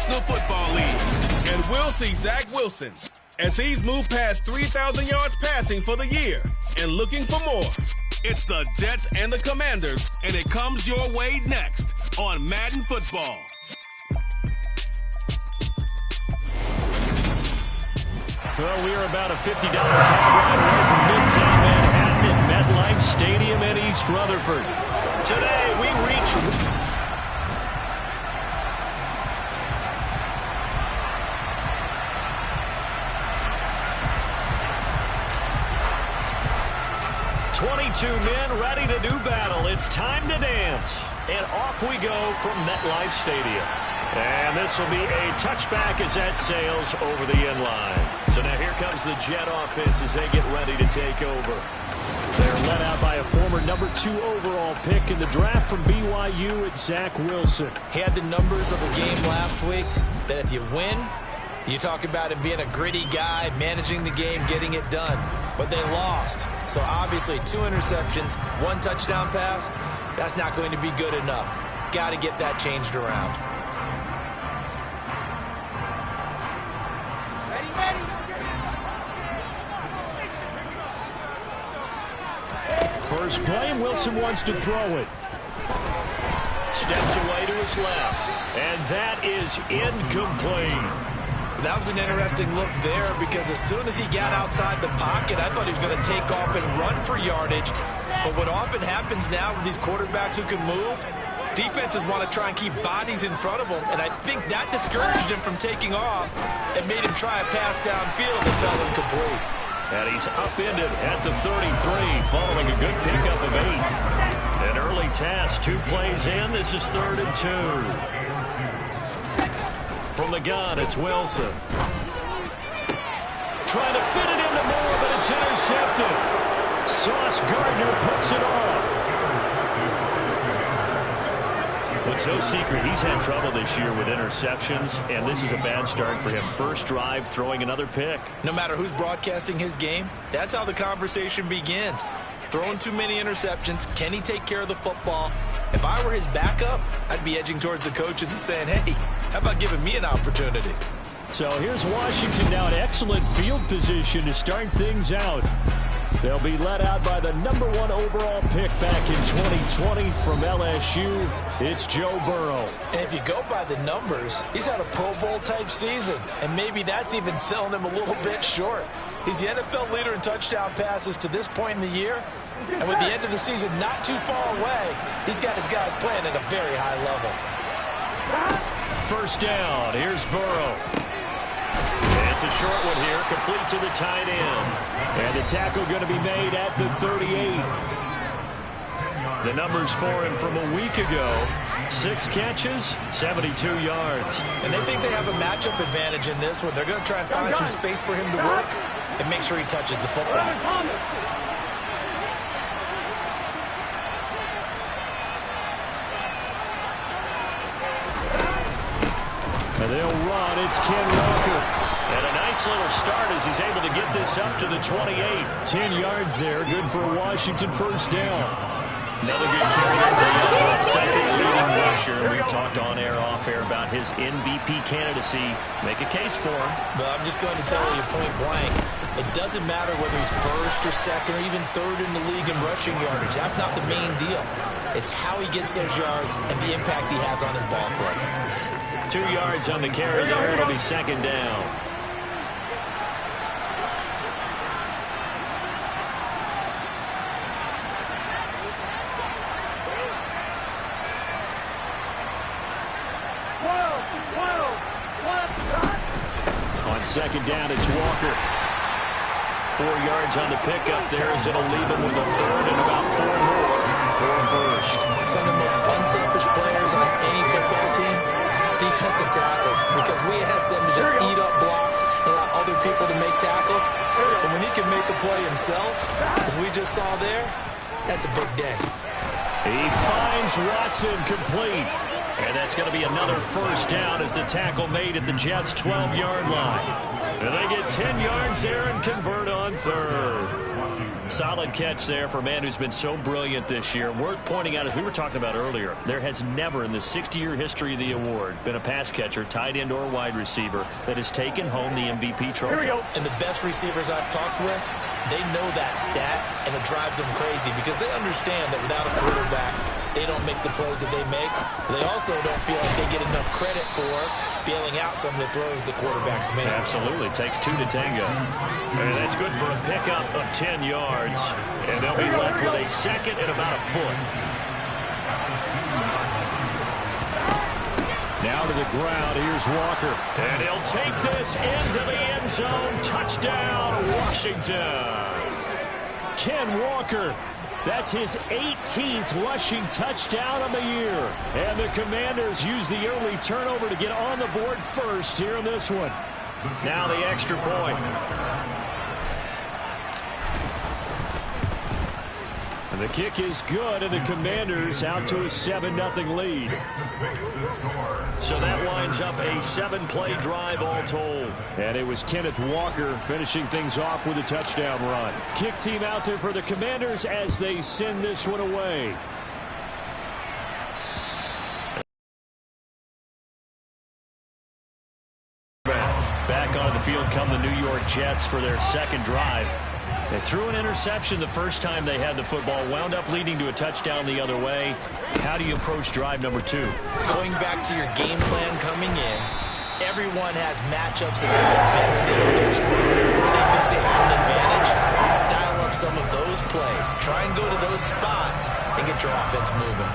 National Football League. And we'll see Zach Wilson as he's moved past 3,000 yards passing for the year and looking for more. It's the Jets and the Commanders, and it comes your way next on Madden Football. Well, we are about a $50 cab ride away from Midtown Manhattan at MetLife Stadium in East Rutherford. Today, we reach 22 men ready to do battle. It's time to dance. And off we go from MetLife Stadium. And this will be a touchback as that sails over the end line. So now here comes the Jet offense as they get ready to take over. They're led out by a former number 2 overall pick in the draft from BYU at Zach Wilson. He had the numbers of a game last week that if you win, you talk about him being a gritty guy, managing the game, getting it done. But they lost. So obviously 2 interceptions, 1 touchdown pass, that's not going to be good enough. Got to get that changed around. First play, Wilson wants to throw it. Steps away to his left. And that is incomplete. That was an interesting look there because as soon as he got outside the pocket, I thought he was going to take off and run for yardage. But what often happens now with these quarterbacks who can move, defenses want to try and keep bodies in front of them. And I think that discouraged him from taking off and made him try a pass downfield that fell incomplete. And he's upended at the 33 following a good pickup of 8. An early task, 2 plays in. This is 3rd and 2. From the gun, it's Wilson. Trying to fit it into Moore, but it's intercepted. Sauce Gardner puts it off. It's no secret he's had trouble this year with interceptions, and this is a bad start for him. First drive, throwing another pick. No matter who's broadcasting his game, that's how the conversation begins. Throwing too many interceptions. Can he take care of the football? If I were his backup, I'd be edging towards the coaches and saying, hey, how about giving me an opportunity? So here's Washington now in excellent field position to start things out. They'll be led out by the number 1 overall pick back in 2020 from LSU. It's Joe Burrow. And if you go by the numbers, he's had a Pro Bowl type season. And maybe that's even selling him a little bit short. He's the NFL leader in touchdown passes to this point in the year. And with the end of the season not too far away, he's got his guys playing at a very high level. First down. Here's Burrow. It's a short one here, complete to the tight end. And the tackle going to be made at the 38. The numbers for him from a week ago, 6 catches, 72 yards. And they think they have a matchup advantage in this one. They're going to try and find some space for him to work and make sure he touches the football. And they'll run. It's Ken Walker. And a nice little start as he's able to get this up to the 28. 10 yards there. Good for a Washington first down. Another good carry for the second leading rusher. We've talked on air, off air about his MVP candidacy. Make a case for him. But I'm just going to tell you point blank, it doesn't matter whether he's first or second or even third in the league in rushing yardage. That's not the main deal. It's how he gets those yards and the impact he has on his ball flight. 2 yards on the carry there. It'll be second down. On second down, it's Walker. 4 yards on the pickup there as it'll leave him with a third and about 4 more for first. Some of the most unselfish players on any football team, defensive tackles, because we ask them to just eat up blocks and allow other people to make tackles. But when he can make a play himself, as we just saw there, that's a big day. He finds Watson complete. And that's going to be another first down as the tackle made at the Jets' 12-yard line. And they get 10 yards there and convert on third. Solid catch there for a man who's been so brilliant this year. Worth pointing out, as we were talking about earlier, there has never in the 60-year history of the award been a pass catcher, tight end, or wide receiver that has taken home the MVP trophy. Here we go. And the best receivers I've talked with, they know that stat, and it drives them crazy because they understand that without a quarterback, they don't make the plays that they make. They also don't feel like they get enough credit for bailing out some of the throws the quarterbacks make. Absolutely. Takes two to tango. And that's good for a pickup of 10 yards. And they'll be left with a second and about a foot. Now to the ground. Here's Walker. And he'll take this into the end zone. Touchdown, Washington. Ken Walker. That's his 18th rushing touchdown of the year. And the Commanders use the early turnover to get on the board first here in this one. Now the extra point. And the kick is good, and the Commanders out to a 7-0 lead. So that winds up a 7-play drive all told. And it was Kenneth Walker finishing things off with a touchdown run. Kick team out there for the Commanders as they send this one away. Back on the field come the New York Jets for their second drive. They threw an interception the first time they had the football, wound up leading to a touchdown the other way. How do you approach drive number 2? Going back to your game plan coming in, everyone has matchups that they look better than others. Where they think they have an advantage, dial up some of those plays. Try and go to those spots and get your offense moving.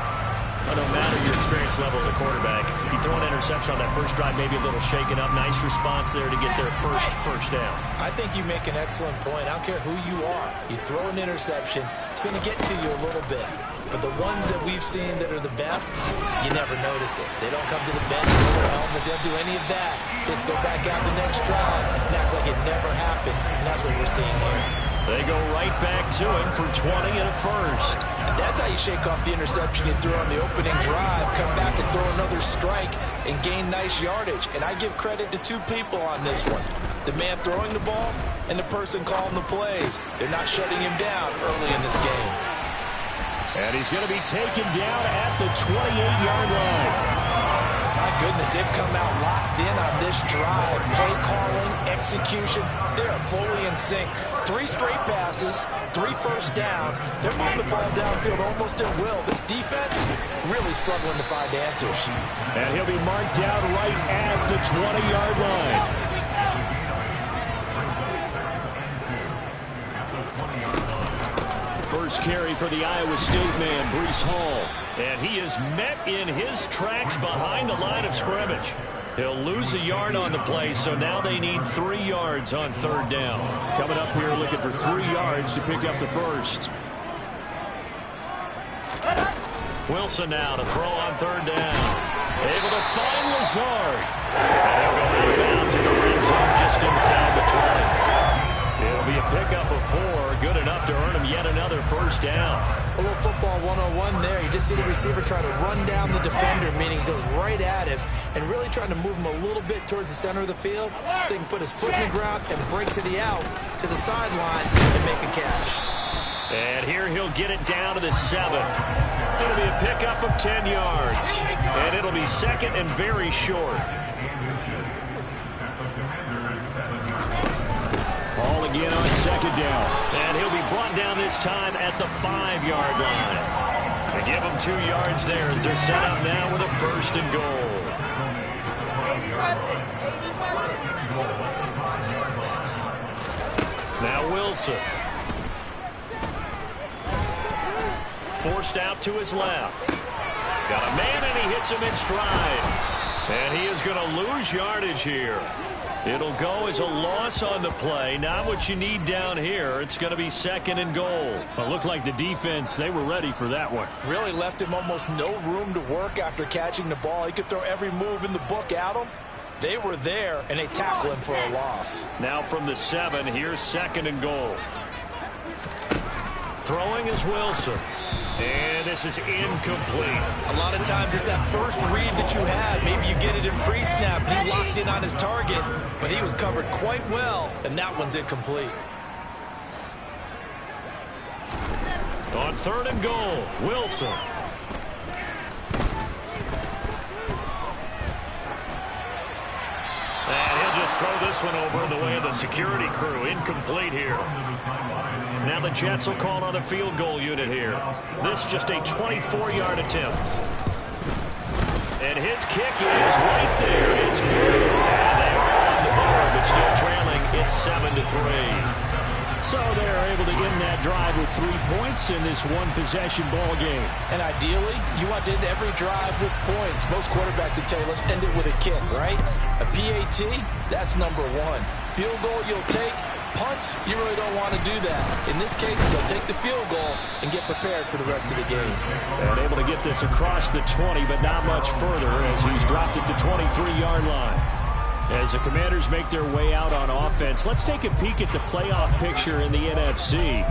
Well, no matter your experience level as a quarterback, you throw an interception on that first drive, maybe a little shaken up. Nice response there to get their first down. I think you make an excellent point. I don't care who you are. You throw an interception, it's going to get to you a little bit. But the ones that we've seen that are the best, you never notice it. They don't come to the bench, throw their helmets, they don't do any of that. Just go back out the next drive and act like it never happened. And that's what we're seeing here. They go right back to it for 20 and a first. And that's how you shake off the interception you threw on the opening drive. Come back and throw another strike and gain nice yardage. And I give credit to two people on this one. The man throwing the ball and the person calling the plays. They're not shutting him down early in this game. And he's going to be taken down at the 28-yard line. My goodness, they've come out locked in on this drive. Play calling, execution, they are fully in sync. 3 straight passes, 3 first downs. They're moving the ball downfield almost at will. This defense really struggling to find answers. And he'll be marked down right at the 20-yard line. First carry for the Iowa State man, Breece Hall. And he is met in his tracks behind the line of scrimmage. He'll lose a yard on the play, so now they need 3 yards on third down. Coming up here looking for 3 yards to pick up the first. Wilson now to throw on third down. Able to find Lazard. And he'll go out of bounds in the red zone just inside the 20. It'll be a pickup of 4, good enough to earn him yet another first down. A little football 101 there. You just see the receiver try to run down the defender, meaning he goes right at him and really trying to move him a little bit towards the center of the field so he can put his foot in the ground and break to the out, to the sideline, and make a catch. And here he'll get it down to the 7. It'll be a pickup of 10 yards. And it'll be second and very short. Ball again on second down. And he'll be brought down this time at the 5-yard line. They give him 2 yards there as they're set up now with a first and goal. Now Wilson. Forced out to his left. Got a man and he hits him in stride. And he is going to lose yardage here. It'll go as a loss on the play. Not what you need down here. It's going to be second and goal. But looked like the defense, they were ready for that one. Really left him almost no room to work after catching the ball. He could throw every move in the book at him. They were there, and they tackle him for a loss. Now from the 7, here's second and goal. Throwing is Wilson. And this is incomplete. A lot of times it's that first read that you had. Maybe you get it in pre-snap, and he locked in on his target, but he was covered quite well, and that one's incomplete. On 3rd and goal, Wilson. And he'll just throw this one over the way of the security crew. Incomplete here. Now the Jets will call on the field goal unit here. This just a 24-yard attempt. And his kick is right there. It's good. And they are on the board, but still trailing. It's 7-3. So they're able to end that drive with 3 points in this one-possession ball game. And ideally, you want to end every drive with points. Most quarterbacks would tell you, let's end it with a kick, right? A PAT, that's number 1. Field goal, you'll take. Punts, you really don't want to do that. In this case, they'll take the field goal and get prepared for the rest of the game. And able to get this across the 20, but not much further as he's dropped it to 23-yard line. As the Commanders make their way out on offense, let's take a peek at the playoff picture in the NFC.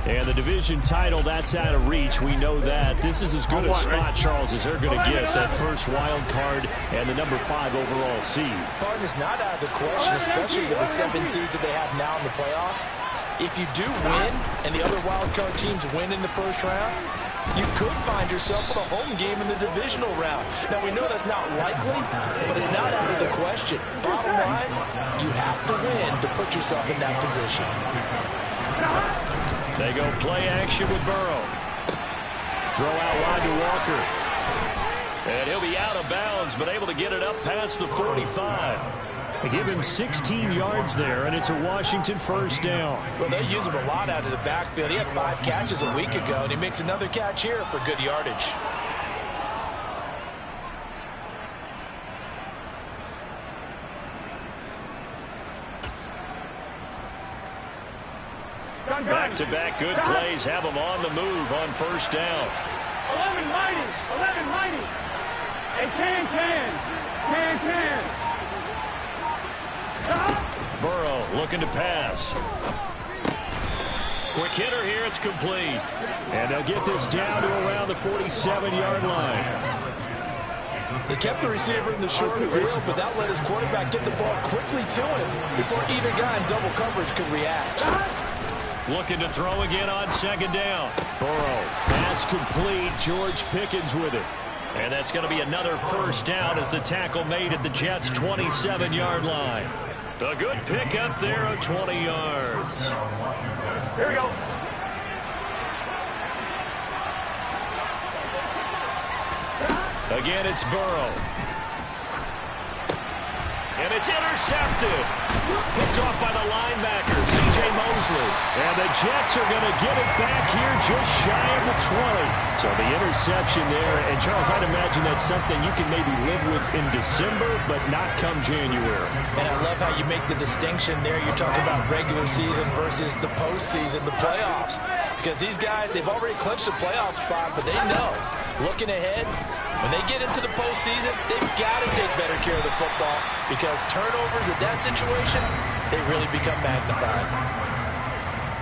And the division title, that's out of reach. We know that. This is as good a spot, Charles, as they're going to get. That first wild card and the number 5 overall seed. Pardon is not out of the question, especially with the 7 seeds that they have now in the playoffs. If you do win and the other wild card teams win in the first round, you could find yourself with a home game in the divisional round. Now, we know that's not likely, but it's not out of the question. Bottom line, you have to win to put yourself in that position. They go play action with Burrow. Throw out wide to Walker. And he'll be out of bounds, but able to get it up past the 45. They give him 16 yards there, and it's a Washington first down. Well, they use him a lot out of the backfield. He had 5 catches a week ago, and he makes another catch here for good yardage. Back-to-back good plays have him on the move on first down. 11 mighty. And can. Burrow looking to pass. Quick hitter here, it's complete. And they'll get this down to around the 47-yard line. They kept the receiver in the short field, but that let his quarterback get the ball quickly to him before either guy in double coverage could react. Looking to throw again on second down. Burrow, pass complete. George Pickens with it. And that's going to be another first down as the tackle made at the Jets' 27-yard line. A good pick up there of 20 yards. Here we go. Again, it's Burrow. And it's intercepted. Picked off by the linebacker, C.J. Mosley. And the Jets are going to get it back here just shy of the 20. So the interception there. And, Charles, I'd imagine that's something you can maybe live with in December, but not come January. And I love how you make the distinction there. You're talking about regular season versus the postseason, the playoffs. Because these guys, they've already clinched a playoff spot, but they know, looking ahead, when they get into the postseason, they've got to take better care of the football because turnovers in that situation, they really become magnified.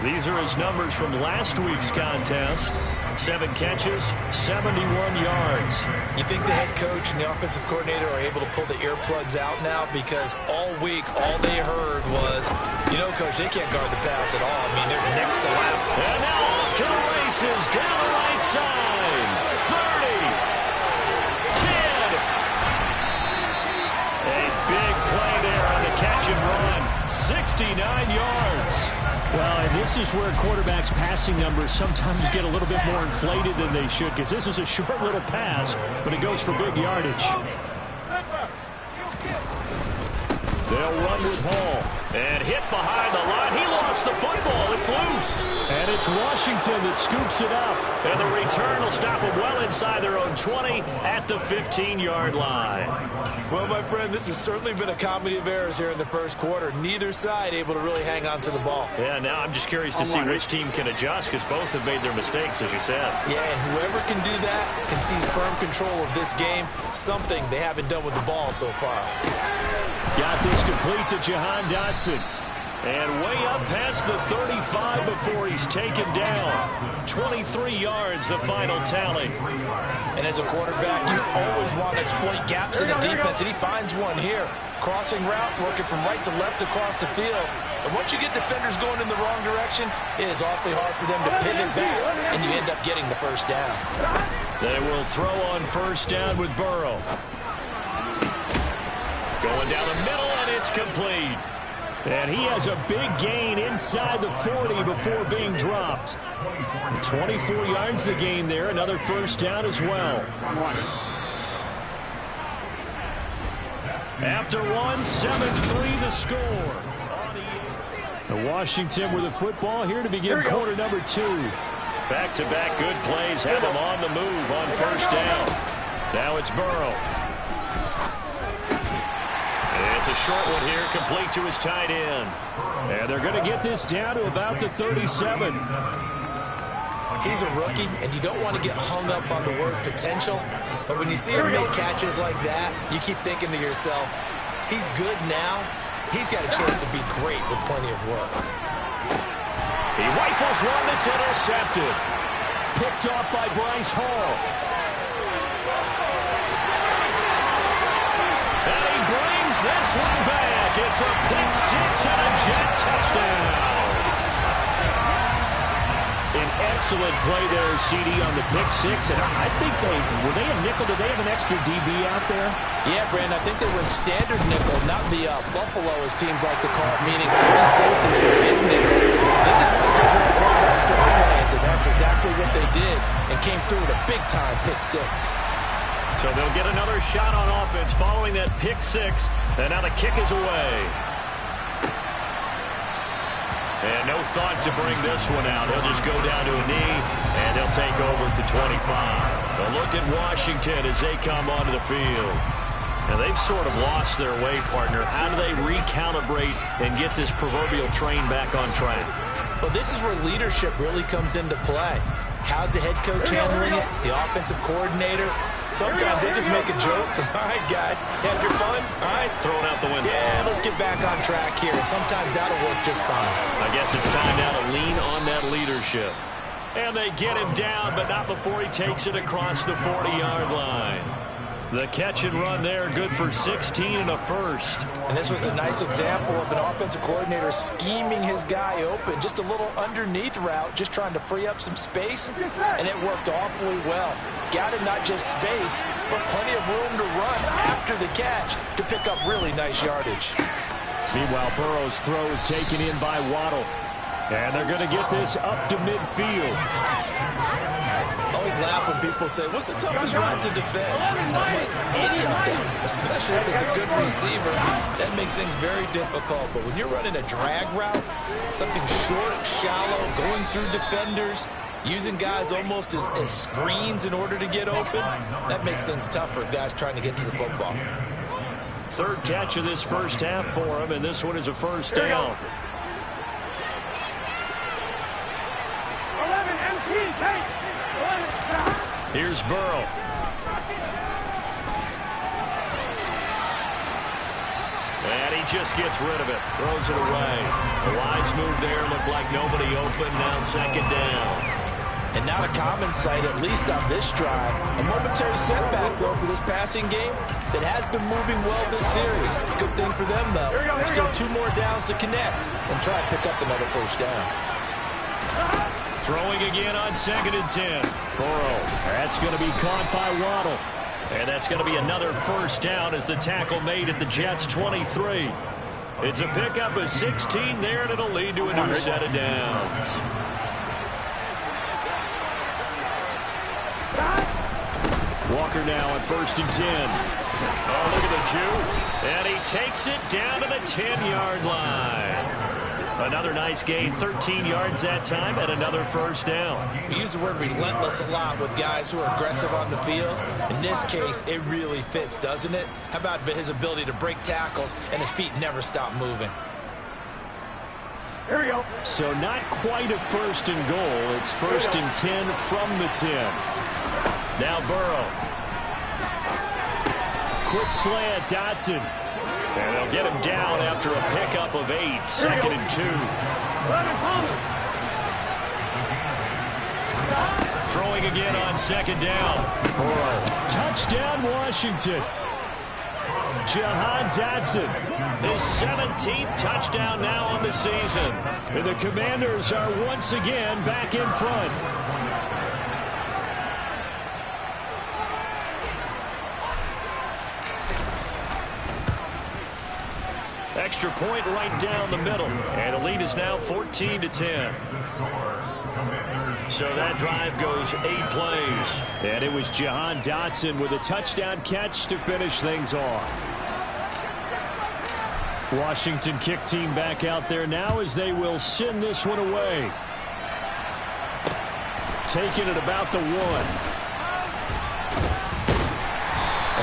These are his numbers from last week's contest. 7 catches, 71 yards. You think the head coach and the offensive coordinator are able to pull the earplugs out now because all week, all they heard was, you know, Coach, they can't guard the pass at all. I mean, they're next to last. And now off to the races, down the right side. 30. Big play there on the catch and run. 69 yards. Well, and this is where quarterbacks' passing numbers sometimes get a little bit more inflated than they should because this is a short little pass, but it goes for big yardage. They'll run with Hall. And hit behind the line. He lost the football. It's loose. And it's Washington that scoops it up. And the return will stop them well inside their own 20 at the 15-yard line. Well, my friend, this has certainly been a comedy of errors here in the first quarter. Neither side able to really hang on to the ball. Yeah, now I'm just curious to see which team can adjust because both have made their mistakes, as you said. Yeah, and whoever can do that can seize firm control of this game, something they haven't done with the ball so far. Got this complete to Jahan Dotson. And way up past the 35 before he's taken down. 23 yards, the final tally. And as a quarterback, you always want to exploit gaps in the defense, and he finds one here. Crossing route, working from right to left across the field. And once you get defenders going in the wrong direction, it is awfully hard for them to pivot back, and you end up getting the first down. They will throw on first down with Burrow. Going down the middle, and it's complete. And he has a big gain inside the 40 before being dropped. 24 yards to gain there. Another first down as well. After one, 7-3 the score. Washington with the football here to begin quarter number 2. Back-to-back good plays have them on the move on first down. Now it's Burrow. It's a short one here, complete to his tight end. And they're going to get this down to about the 37. He's a rookie, and you don't want to get hung up on the word potential. But when you see him make catches like that, you keep thinking to yourself, he's good now. He's got a chance to be great with plenty of work. He rifles one that's intercepted. Picked off by Bryce Hall. And he brings this one back. It's a pick six and a Jet touchdown. An excellent play there, CD, on the pick six. And I think were they a nickel? Did they have an extra DB out there? Yeah, Brandon, I think they were standard nickel, not the Buffalo, as teams like to call it, meaning 3 safeties were big nickel. They just like to run quarterbacks to overhands, and that's exactly what they did, and came through with a big-time pick six. So they'll get another shot on offense following that pick six, and now the kick is away. And no thought to bring this one out. He'll just go down to a knee, and they'll take over at the 25. A look at Washington as they come onto the field. Now, they've sort of lost their way, partner. How do they recalibrate and get this proverbial train back on track? Well, this is where leadership really comes into play. How's the head coach handling it? The offensive coordinator? Sometimes they just make a joke. All right, guys, had your fun? All right. Throw it out the window. Yeah, let's get back on track here. And sometimes that'll work just fine. I guess it's time now to lean on that leadership. And they get him down, but not before he takes it across the 40-yard line. The catch and run there, good for 16 and a first. And this was a nice example of an offensive coordinator scheming his guy open. Just a little underneath route, just trying to free up some space, and it worked awfully well. Got him not just space, but plenty of room to run after the catch to pick up really nice yardage. Meanwhile, Burrow's throw is taken in by Waddle. And they're going to get this up to midfield. I always laugh when people say, what's the toughest route to defend? I'm like, any of them, especially if it's a good receiver. That makes things very difficult. But when you're running a drag route, something short, shallow, going through defenders, using guys almost as screens in order to get open, that makes things tough for guys trying to get to the football. Third catch of this first half for him, and this one is a first down. Here's Burrow. And he just gets rid of it. Throws it away. A wise move there. Looked like nobody open. Now second down. And not a common sight, at least on this drive. A momentary setback, though, for this passing game that has been moving well this series. Good thing for them, though. Still 2 more downs to connect and try to pick up another first down. Throwing again on 2nd and 10. Burrow. That's going to be caught by Waddle. And that's going to be another first down as the tackle made at the Jets' 23. It's a pickup of 16 there, and it'll lead to a new set of downs. Walker now at 1st and 10. Oh, look at the juke. And he takes it down to the 10-yard line. Another nice gain, 13 yards that time, and another first down. We use the word relentless a lot with guys who are aggressive on the field. In this case, it really fits, doesn't it? How about his ability to break tackles and his feet never stop moving? Here we go. So not quite a 1st and goal. It's 1st and 10 from the 10. Now Burrow. Quick slant, Dotson. And they'll get him down after a pickup of 8. 2nd and 2. Throwing again on 2nd down. Burrow. Touchdown, Washington. Jahan Dotson. His 17th touchdown now on the season. And the Commanders are once again back in front. Extra point right down the middle. And the lead is now 14-10. So that drive goes 8 plays. And it was Jahan Dotson with a touchdown catch to finish things off. Washington kick team back out there now as they will send this one away. Taking it about the 1.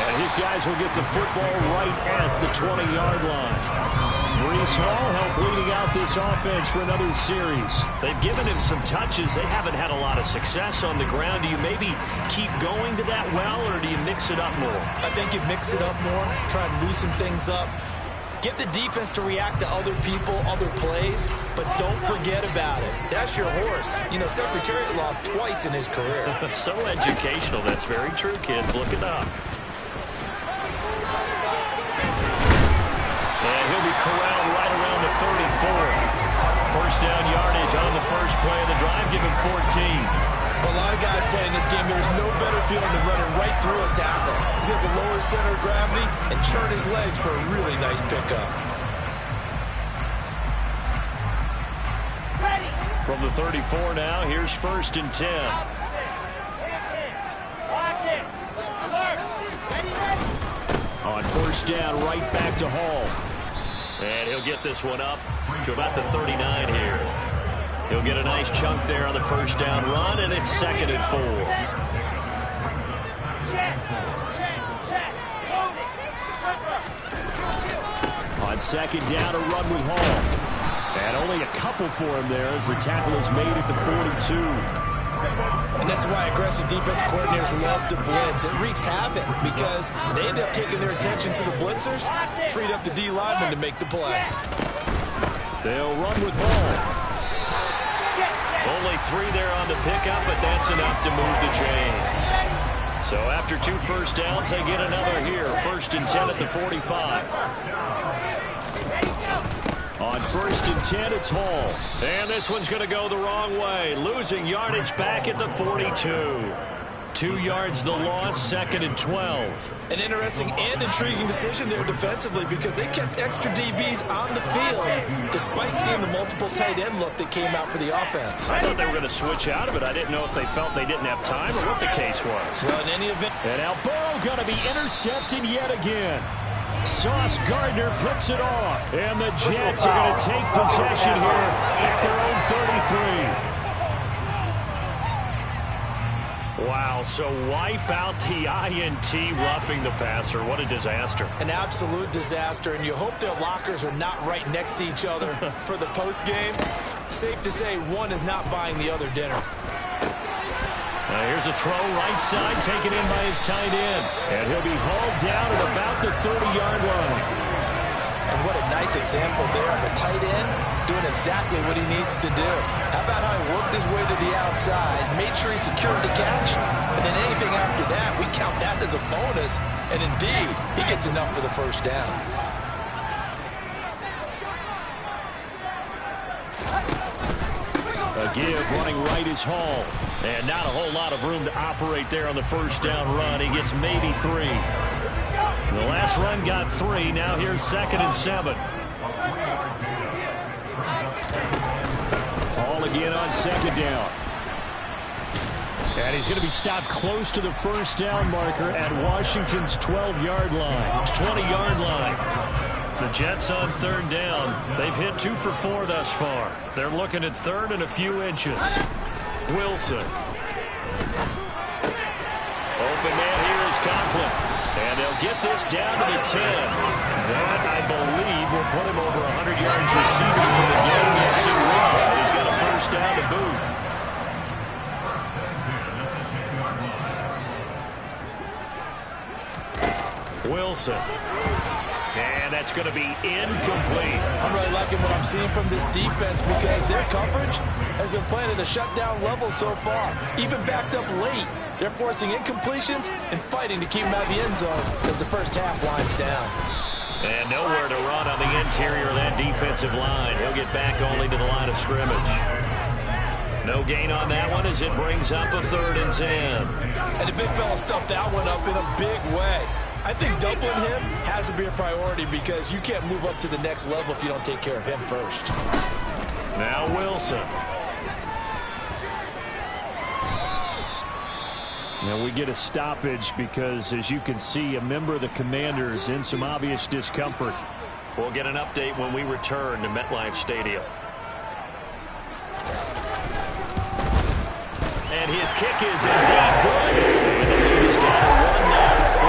And his guys will get the football right at the 20-yard line. Breece Hall helped leading out this offense for another series. They've given him some touches. They haven't had a lot of success on the ground. Do you maybe keep going to that well, or do you mix it up more? I think you mix it up more, try and loosen things up. Get the defense to react to other people, other plays, but don't forget about it. That's your horse. You know, Secretariat lost twice in his career. So educational. That's very true, kids. Look it up. And he'll be corralled right around the 34. First down yardage on the first play of the drive, give him 14. For a lot of guys playing this game, there's no better feeling than running right through a tackle. He's able to lower his center of gravity and churn his legs for a really nice pickup. From the 34 now, here's 1st and 10. On first down, right back to Hall. And he'll get this one up to about the 39 here. He'll get a nice chunk there on the first down run, and it's 2nd and 4. On 2nd down, a run with Hall. And only a couple for him there as the tackle is made at the 42. And this is why aggressive defense coordinators love to blitz. It wreaks havoc because they end up taking their attention to the blitzers, freed up the D lineman to make the play. They'll run with Hall. Only 3 there on the pickup, but that's enough to move the chains. So after 2 first downs, they get another here. 1st and 10 at the 45. On 1st and 10, it's Hall. And this one's going to go the wrong way. Losing yardage back at the 42. 2 yards the loss, 2nd and 12. An interesting and intriguing decision there defensively because they kept extra DBs on the field despite seeing the multiple tight end look that came out for the offense. I thought they were going to switch out of it. I didn't know if they felt they didn't have time or what the case was. Well, in any event. And now Burrow going to be intercepted yet again. Sauce Gardner picks it off. And the Jets are going to take possession here at their own 33. Wow, so wipe out the INT roughing the passer. What a disaster. An absolute disaster, and you hope their lockers are not right next to each other for the postgame. Safe to say one is not buying the other dinner. Here's a throw right side, taken in by his tight end. And he'll be hauled down at about the 30-yard line. And what a nice example there of a tight end doing exactly what he needs to do. How about how he worked his way to the outside, made sure he secured the catch, and then anything after that, we count that as a bonus. And indeed, he gets enough for the first down. A give running right is Hall. And not a whole lot of room to operate there on the first down run. He gets maybe 3. The last run got 3. Now here's 2nd and 7. Hall again on 2nd down. And he's going to be stopped close to the first down marker at Washington's 12-yard line. 20-yard line. The Jets on 3rd down. They've hit 2 for 4 thus far. They're looking at 3rd and a few inches. Wilson. Open man here is Conklin. And they'll get this down to the 10. That, I believe, will put him over 100 yards receiving for the game. Yes, it will. He's got a first down to boot. Wilson. And that's going to be incomplete. I'm really liking what I'm seeing from this defense because their coverage has been playing at a shutdown level so far. Even backed up late, they're forcing incompletions and fighting to keep them out of the end zone as the first half winds down. And nowhere to run on the interior of that defensive line. He'll get back only to the line of scrimmage. No gain on that one as it brings up a 3rd and 10. And the big fella stuffed that one up in a big way. I think doubling him has to be a priority because you can't move up to the next level if you don't take care of him first. Now Wilson. Now we get a stoppage because, as you can see, a member of the Commanders in some obvious discomfort. We'll get an update when we return to MetLife Stadium. And his kick is indeed good. And the lead is down to 1 now,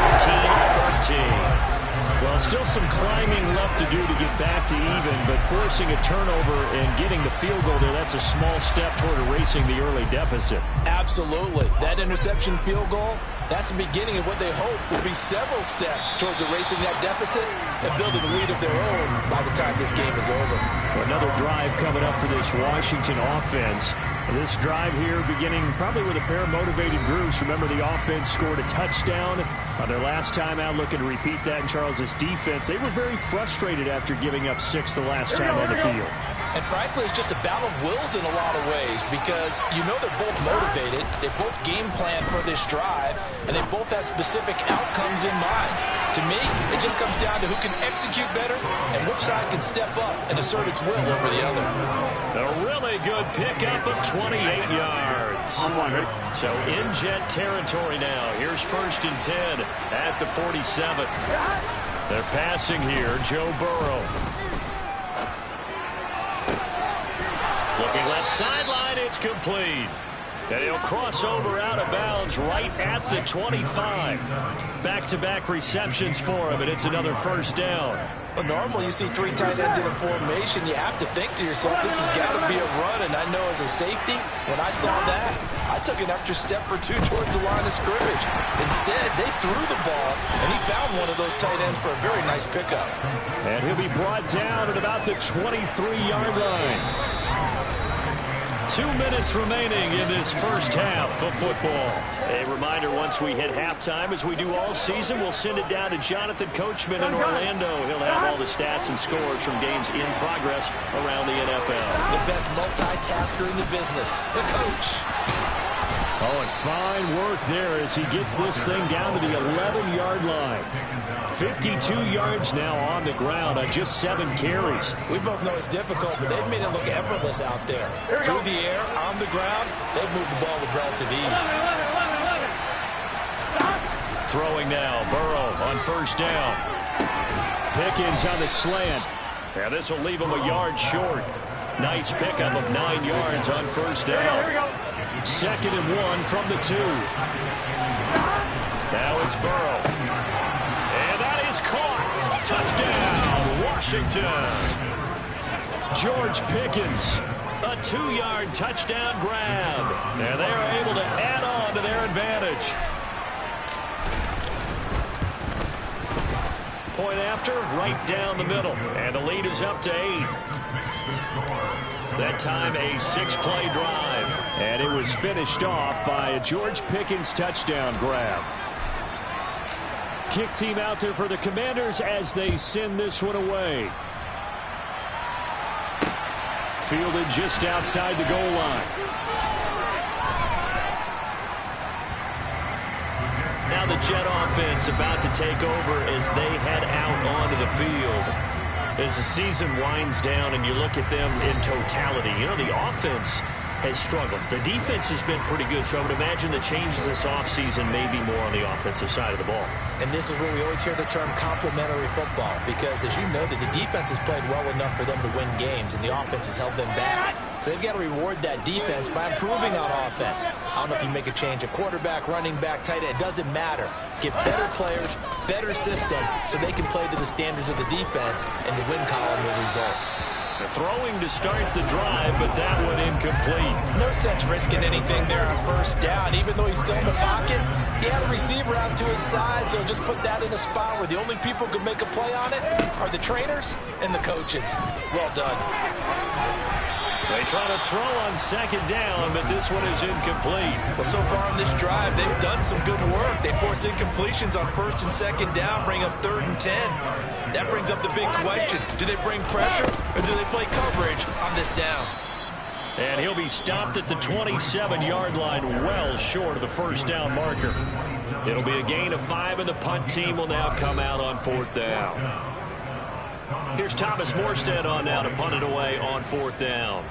14-13. Well, still some climbing left to do to get back to even, but forcing a turnover and getting the field goal there, that's a small step toward erasing the early deficit. Absolutely. That interception field goal, that's the beginning of what they hope will be several steps towards erasing that deficit and building a lead of their own by the time this game is over. Another drive coming up for this Washington offense. This drive here beginning probably with a pair of motivated groups. Remember, the offense scored a touchdown on their last time out, looking to repeat that in Charles' defense. They were very frustrated after giving up 6 the last time on the field. And frankly, it's just a battle of wills in a lot of ways because you know they're both motivated, they both game plan for this drive, and they both have specific outcomes in mind. To me, it just comes down to who can execute better and which side can step up and assert its will over the other. A really good pickup of 28 yards. So in Jet territory now. Here's 1st and 10 at the 47. They're passing here, Joe Burrow. Looking left sideline, it's complete. And he'll cross over out of bounds right at the 25. Back-to-back receptions for him, and it's another 1st down. Well, normally you see 3 tight ends in a formation, you have to think to yourself, this has got to be a run, and I know as a safety, when I saw that, I took an extra step or 2 towards the line of scrimmage. Instead, they threw the ball, and he found one of those tight ends for a very nice pickup. And he'll be brought down at about the 23-yard line. 2 minutes remaining in this first half of football. A reminder, once we hit halftime, as we do all season, we'll send it down to Jonathan Coachman in Orlando. He'll have all the stats and scores from games in progress around the NFL. The best multitasker in the business, the coach. Oh, and fine work there as he gets this thing down to the 11-yard line. 52 yards now on the ground on just 7 carries. We both know it's difficult, but they've made it look effortless out there. Through the air, on the ground, they've moved the ball with relative ease. Throwing now, Burrow on 1st down. Pickens on the slant. Yeah, this will leave him a yard short. Nice pickup of 9 yards on 1st down. 2nd and 1 from the 2. Now it's Burrow. And that is caught. Touchdown, Washington. George Pickens, a 2-yard touchdown grab. And they are able to add on to their advantage. Point after, right down the middle. And the lead is up to 8. That time a 6-play drive. And it was finished off by a George Pickens touchdown grab. Kick team out there for the Commanders as they send this one away. Fielded just outside the goal line. Now the Jet offense about to take over as they head out onto the field. As the season winds down and you look at them in totality, you know, the offense has struggled. The defense has been pretty good, so I would imagine the changes this offseason may be more on the offensive side of the ball. And this is where we always hear the term complementary football, because as you noted, the defense has played well enough for them to win games, and the offense has held them back. So they've got to reward that defense by improving on offense. I don't know if you make a change, a quarterback, running back, tight end, it doesn't matter. Get better players, better system, so they can play to the standards of the defense, and the win column will result. Throwing to start the drive, but that one incomplete. No sense risking anything there on first down. Even though he's still in the pocket, he had a receiver out to his side, so just put that in a spot where the only people who can make a play on it are the trainers and the coaches. Well done. They try to throw on second down, but this one is incomplete. Well, so far on this drive, they've done some good work. They force incompletions on first and second down, bring up 3rd and 10. That brings up the big question. Do they bring pressure or do they play coverage on this down? And he'll be stopped at the 27-yard line, well short of the first down marker. It'll be a gain of 5, and the punt team will now come out on 4th down. Here's Thomas Morstead on now to punt it away on 4th down.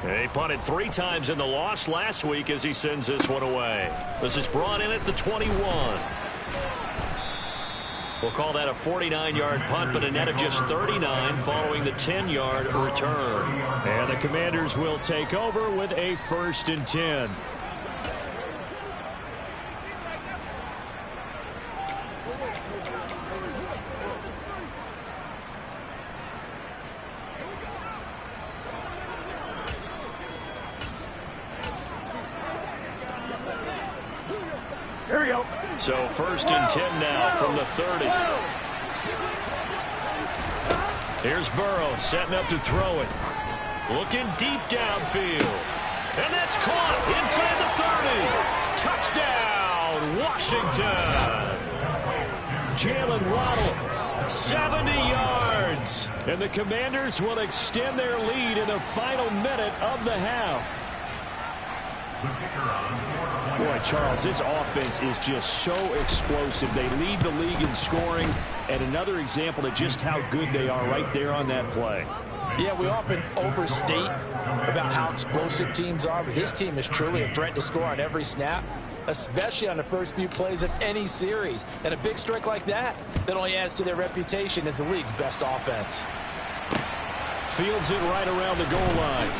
They punted 3 times in the loss last week as he sends this one away. This is brought in at the 21. We'll call that a 49-yard punt, but a net of just 39 following the 10-yard return. And the Commanders will take over with a 1st and 10. Here we go. So 1st and 10 now from the 30. Here's Burrow setting up to throw it. Looking deep downfield. And that's caught inside the 30. Touchdown, Washington. Jalen Waddle, 70 yards. And the Commanders will extend their lead in the final minute of the half. Boy, Charles, this offense is just so explosive. They lead the league in scoring, and another example of just how good they are right there on that play. Yeah, we often overstate about how explosive teams are, but this team is truly a threat to score on every snap, especially on the first few plays of any series. And a big strike like that only adds to their reputation as the league's best offense. Fields it right around the goal line.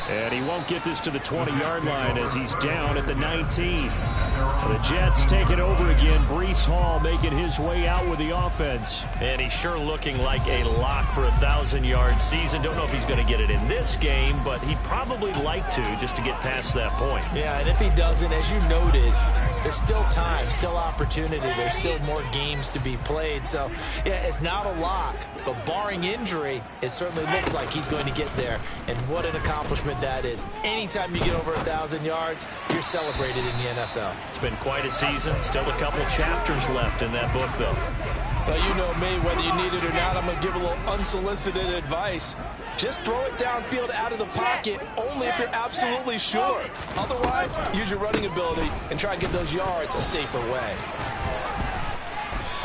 And he won't get this to the 20-yard line as he's down at the 19. The Jets take it over again. Breece Hall making his way out with the offense. And he's sure looking like a lock for a 1,000-yard season. Don't know if he's going to get it in this game, but he'd probably like to just to get past that point. Yeah, and if he doesn't, as you noted, there's still time, still opportunity. There's still more games to be played. So, yeah, it's not a lock, but barring injury, it certainly looks like he's going to get there. And what an accomplishment that is. Anytime you get over 1,000 yards, you're celebrated in the NFL. It's been quite a season. Still a couple chapters left in that book, though. Well, you know me, whether you need it or not, I'm going to give a little unsolicited advice. Just throw it downfield out of the pocket only if you're absolutely sure. Otherwise, use your running ability and try and get those yards a safer way.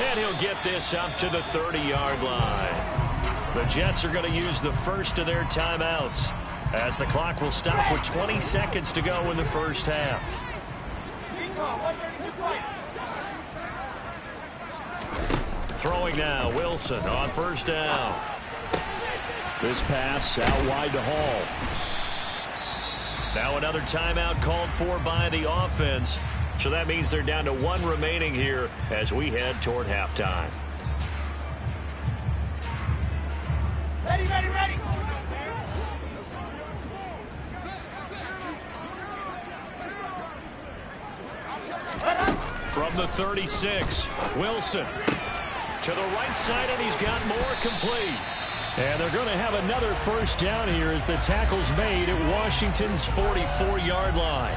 And he'll get this up to the 30-yard line. The Jets are going to use the first of their timeouts as the clock will stop with 20 seconds to go in the first half. Throwing now, Wilson on first down. This pass out wide to Hall. Now another timeout called for by the offense. So that means they're down to 1 remaining here as we head toward halftime. Ready, ready, ready. From the 36, Wilson to the right side, and he's got more complete. And they're going to have another first down here as the tackle's made at Washington's 44-yard line.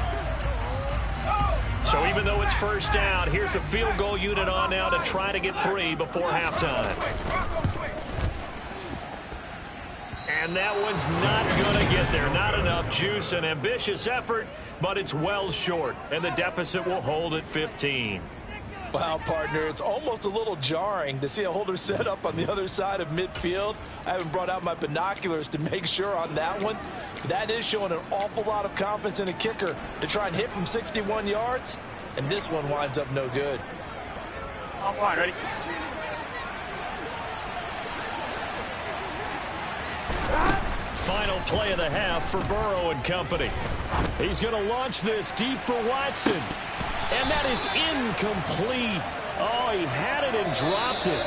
So even though it's first down, here's the field goal unit on now to try to get 3 before halftime. And that one's not going to get there. Not enough juice. An ambitious effort, but it's well short. And the deficit will hold at 15. Wow, partner, it's almost a little jarring to see a holder set up on the other side of midfield. I haven't brought out my binoculars to make sure on that one. That is showing an awful lot of confidence in a kicker to try and hit from 61 yards, and this one winds up no good. All right, ready? Final play of the half for Burrow and company. He's going to launch this deep for Watson. And that is incomplete. Oh, he had it and dropped it.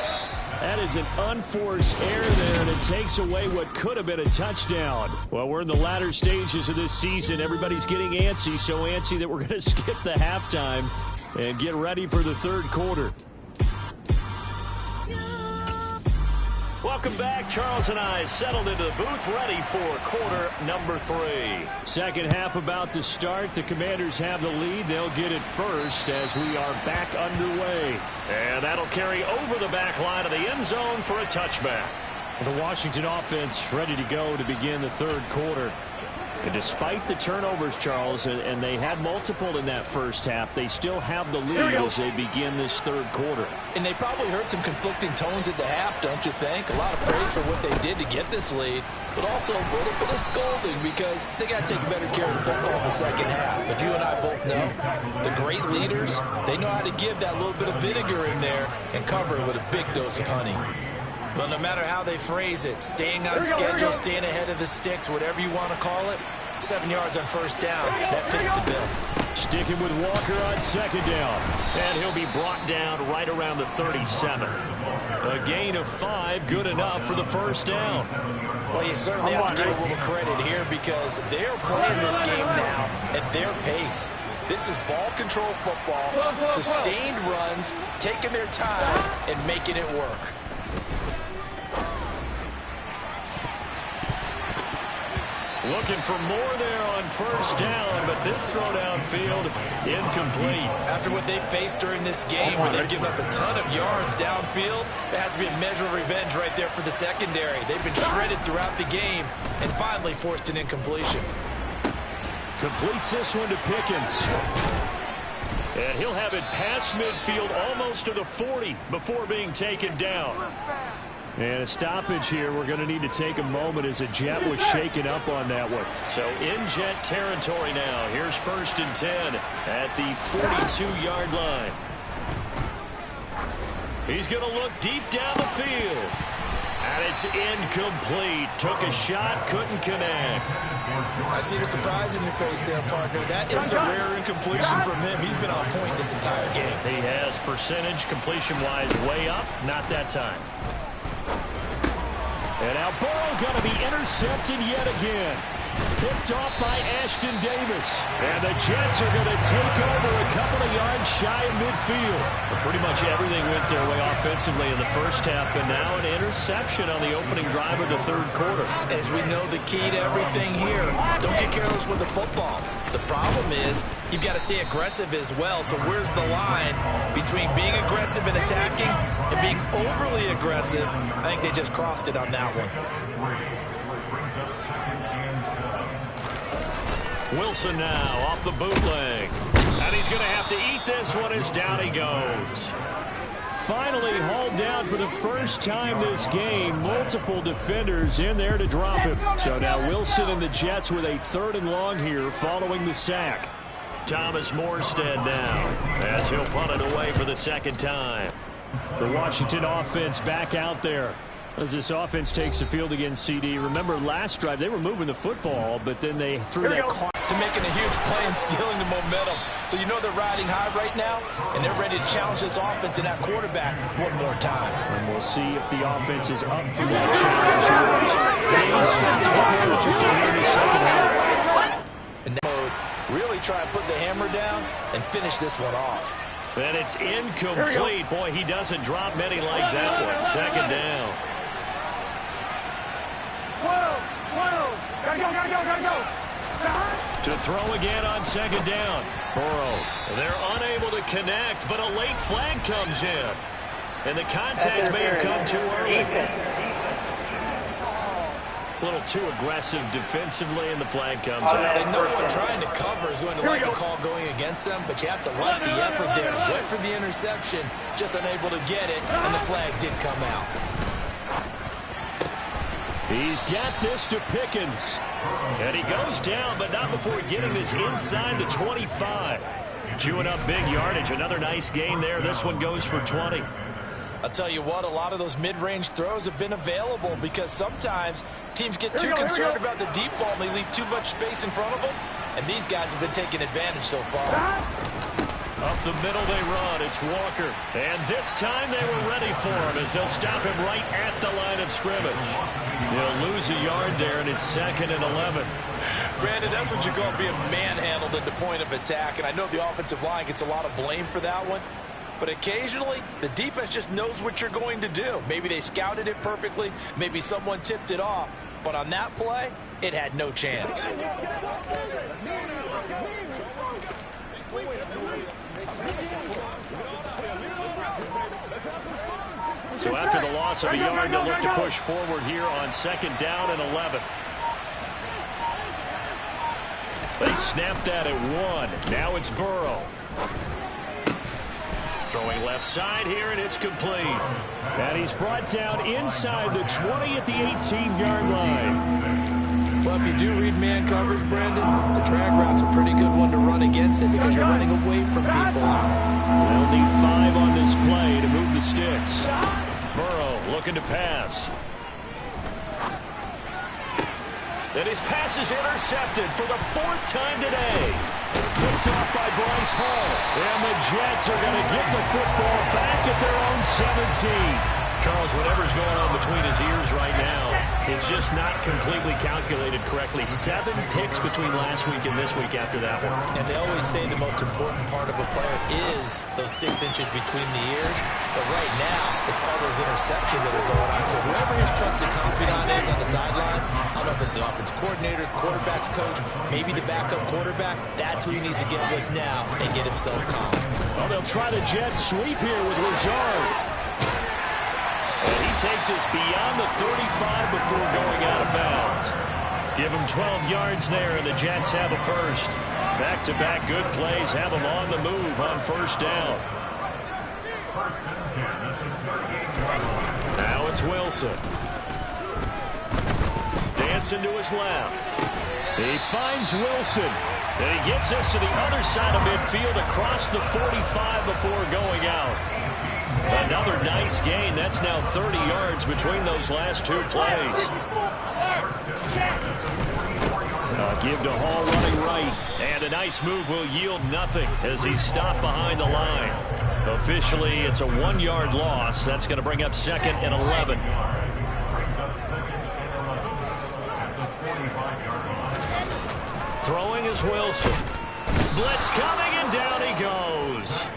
That is an unforced error there, and it takes away what could have been a touchdown. Well, we're in the latter stages of this season. Everybody's getting antsy, so antsy that we're going to skip the halftime and get ready for the third quarter. Welcome back. Charles and I settled into the booth, ready for quarter number 3. Second half about to start. The Commanders have the lead. They'll get it first as we are back underway. And that'll carry over the back line of the end zone for a touchback. The Washington offense ready to go to begin the third quarter. And despite the turnovers, Charles, and they had multiple in that first half, they still have the lead as they begin this third quarter. And they probably heard some conflicting tones at the half, don't you think? A lot of praise for what they did to get this lead, but also a little bit of scolding because they got to take better care of the football in the second half. But you and I both know the great leaders, they know how to give that little bit of vinegar in there and cover it with a big dose of honey. Well, no matter how they phrase it, staying on schedule, staying ahead of the sticks, whatever you want to call it, 7 yards on first down, that fits the bill. Sticking with Walker on second down. And he'll be brought down right around the 37. A gain of 5, good enough for the first down. Well, you certainly have to give a little credit here because they're playing this game now at their pace. This is ball control football, sustained runs, taking their time and making it work. Looking for more there on first down, but this throw downfield incomplete. After what they faced during this game where they've given up a ton of yards downfield, there has to be a measure of revenge right there for the secondary. They've been shredded throughout the game and finally forced an incompletion. Completes this one to Pickens. And he'll have it past midfield almost to the 40 before being taken down. And a stoppage here. We're going to need to take a moment as a jet was shaken up on that one. So in jet territory now. Here's 1st and 10 at the 42-yard line. He's going to look deep down the field. And it's incomplete. Took a shot, couldn't connect. I see the surprise in your face there, partner. That is a rare incompletion from him. He's been on point this entire game. He has percentage completion-wise way up. Not that time. And now Burrow going to be intercepted yet again. Picked off by Ashton Davis. And the Jets are going to take over a couple of yards shy of midfield. Well, pretty much everything went their way offensively in the first half, but now an interception on the opening drive of the third quarter. As we know, the key to everything here, don't get careless with the football. The problem is you've got to stay aggressive as well. So where's the line between being aggressive and attacking and being overly aggressive? I think they just crossed it on that one. Wilson now off the bootleg. And he's going to have to eat this one as down he goes. Finally hauled down for the first time this game. Multiple defenders in there to drop him. So now Wilson and the Jets with a 3rd and long here following the sack. Thomas Morstead now as he'll punt it away for the second time. The Washington offense back out there as this offense takes the field against CD. Remember last drive they were moving the football, but then they threw that call. To making a huge play and stealing the momentum. So you know they're riding high right now, and they're ready to challenge this offense and that quarterback one more time. And we'll see if the offense is up for that challenge. They start to get there just here in the second half. And now really try and put the hammer down and finish this one off. And it's incomplete. Boy, he doesn't drop many like that one. Second down. Gotta go. To throw again on second down. Burrow. They're unable to connect, but a late flag comes in. And the contact may have come too early. A little too aggressive defensively, and the flag comes out. And no one trying to cover is going to like a call going against them, but you have to like the effort there. Went for the interception, just unable to get it, and the flag did come out. He's got this to Pickens. And he goes down, but not before getting this inside the 25. Chewing up big yardage. Another nice gain there. This one goes for 20. I'll tell you what, a lot of those mid-range throws have been available because sometimes teams get too concerned about the deep ball and they leave too much space in front of them. And these guys have been taking advantage so far. Up the middle they run. It's Walker. And this time they were ready for him as they'll stop him right at the line of scrimmage. They'll lose a yard there, and it's 2nd and 11. Brandon, that's what you call being manhandled at the point of attack. And I know the offensive line gets a lot of blame for that one. But occasionally, the defense just knows what you're going to do. Maybe they scouted it perfectly. Maybe someone tipped it off. But on that play, it had no chance. So after the loss of a yard, they'll look to push forward here on 2nd down and 11. They snapped that at 1. Now it's Burrow. Throwing left side here, and it's complete. And he's brought down inside the 20 at the 18-yard line. Well, if you do read man coverage, Brandon, the drag route's a pretty good one to run against it because you're running away from people. They'll need 5 on this play to move the sticks. Burrow looking to pass. And his pass is intercepted for the 4th time today. Picked off by Bryce Hall. And the Jets are going to get the football back at their own 17. Charles, whatever's going on between his ears right now, it's just not completely calculated correctly. 7 picks between last week and this week after that one. And they always say the most important part of a player is those 6 inches between the ears. But right now, it's all those interceptions that are going on. So whoever his trusted confidant is on the sidelines, I don't know if it's the offense coordinator, the quarterback's coach, maybe the backup quarterback, that's who he needs to get with now and get himself calm. Well, they'll try the Jets sweep here with Lazard. And he takes us beyond the 35 before going out of bounds. Give him 12 yards there, and the Jets have a first. Back-to-back good plays have them on the move on 1st down. Now it's Wilson. Dancing to his left. He finds Wilson. And he gets us to the other side of midfield across the 45 before going out. Another nice gain. That's now 30 yards between those last 2 plays. Give to Hall running right. And a nice move will yield nothing as he's stopped behind the line. Officially, it's a 1-yard loss. That's going to bring up 2nd and 11. Throwing is Wilson. Blitz coming, and down he goes.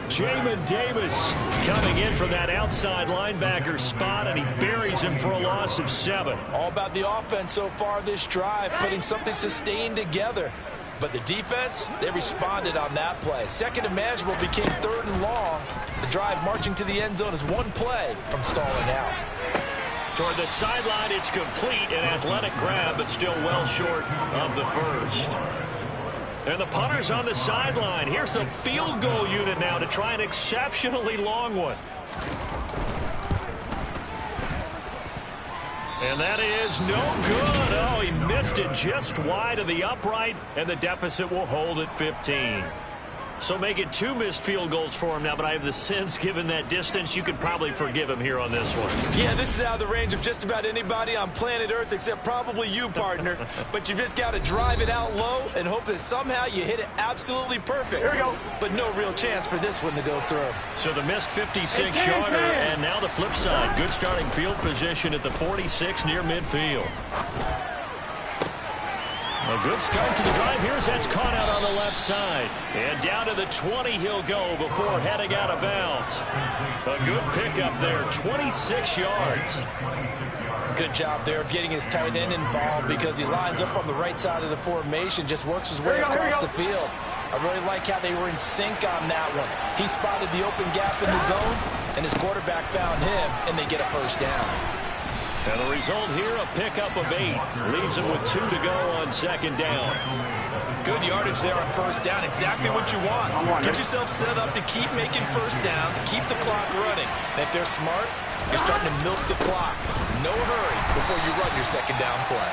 Jamin Davis coming in from that outside linebacker spot, and he buries him for a loss of 7. All about the offense so far this drive, putting something sustained together. But the defense, they responded on that play. 2nd and manageable became 3rd and long. The drive marching to the end zone is 1 play from stalling out. Toward the sideline, it's complete. An athletic grab, but still well short of the first. And the punter's on the sideline. Here's the field goal unit now to try an exceptionally long one. And that is no good. Oh, he missed it just wide of the upright, and the deficit will hold at 15. So make it 2 missed field goals for him now, but I have the sense, given that distance, you could probably forgive him here on this one. Yeah, this is out of the range of just about anybody on planet Earth except probably you, partner. But you just got to drive it out low and hope that somehow you hit it absolutely perfect. Here we go. But no real chance for this one to go through. So the missed 56-yarder, and now the flip side. Good starting field position at the 46 near midfield. A good start to the drive. Here's that's caught out on the left side. And down to the 20 he'll go before heading out of bounds. A good pickup there, 26 yards. Good job there of getting his tight end involved because he lines up on the right side of the formation, just works his way across the field. I really like how they were in sync on that one. He spotted the open gap in the zone, and his quarterback found him, and they get a first down. And the result here, a pickup of 8. Leaves him with 2 to go on 2nd down. Good yardage there on 1st down. Exactly what you want. Get yourself set up to keep making first downs, keep the clock running. And if they're smart, you're starting to milk the clock. No hurry before you run your 2nd down play.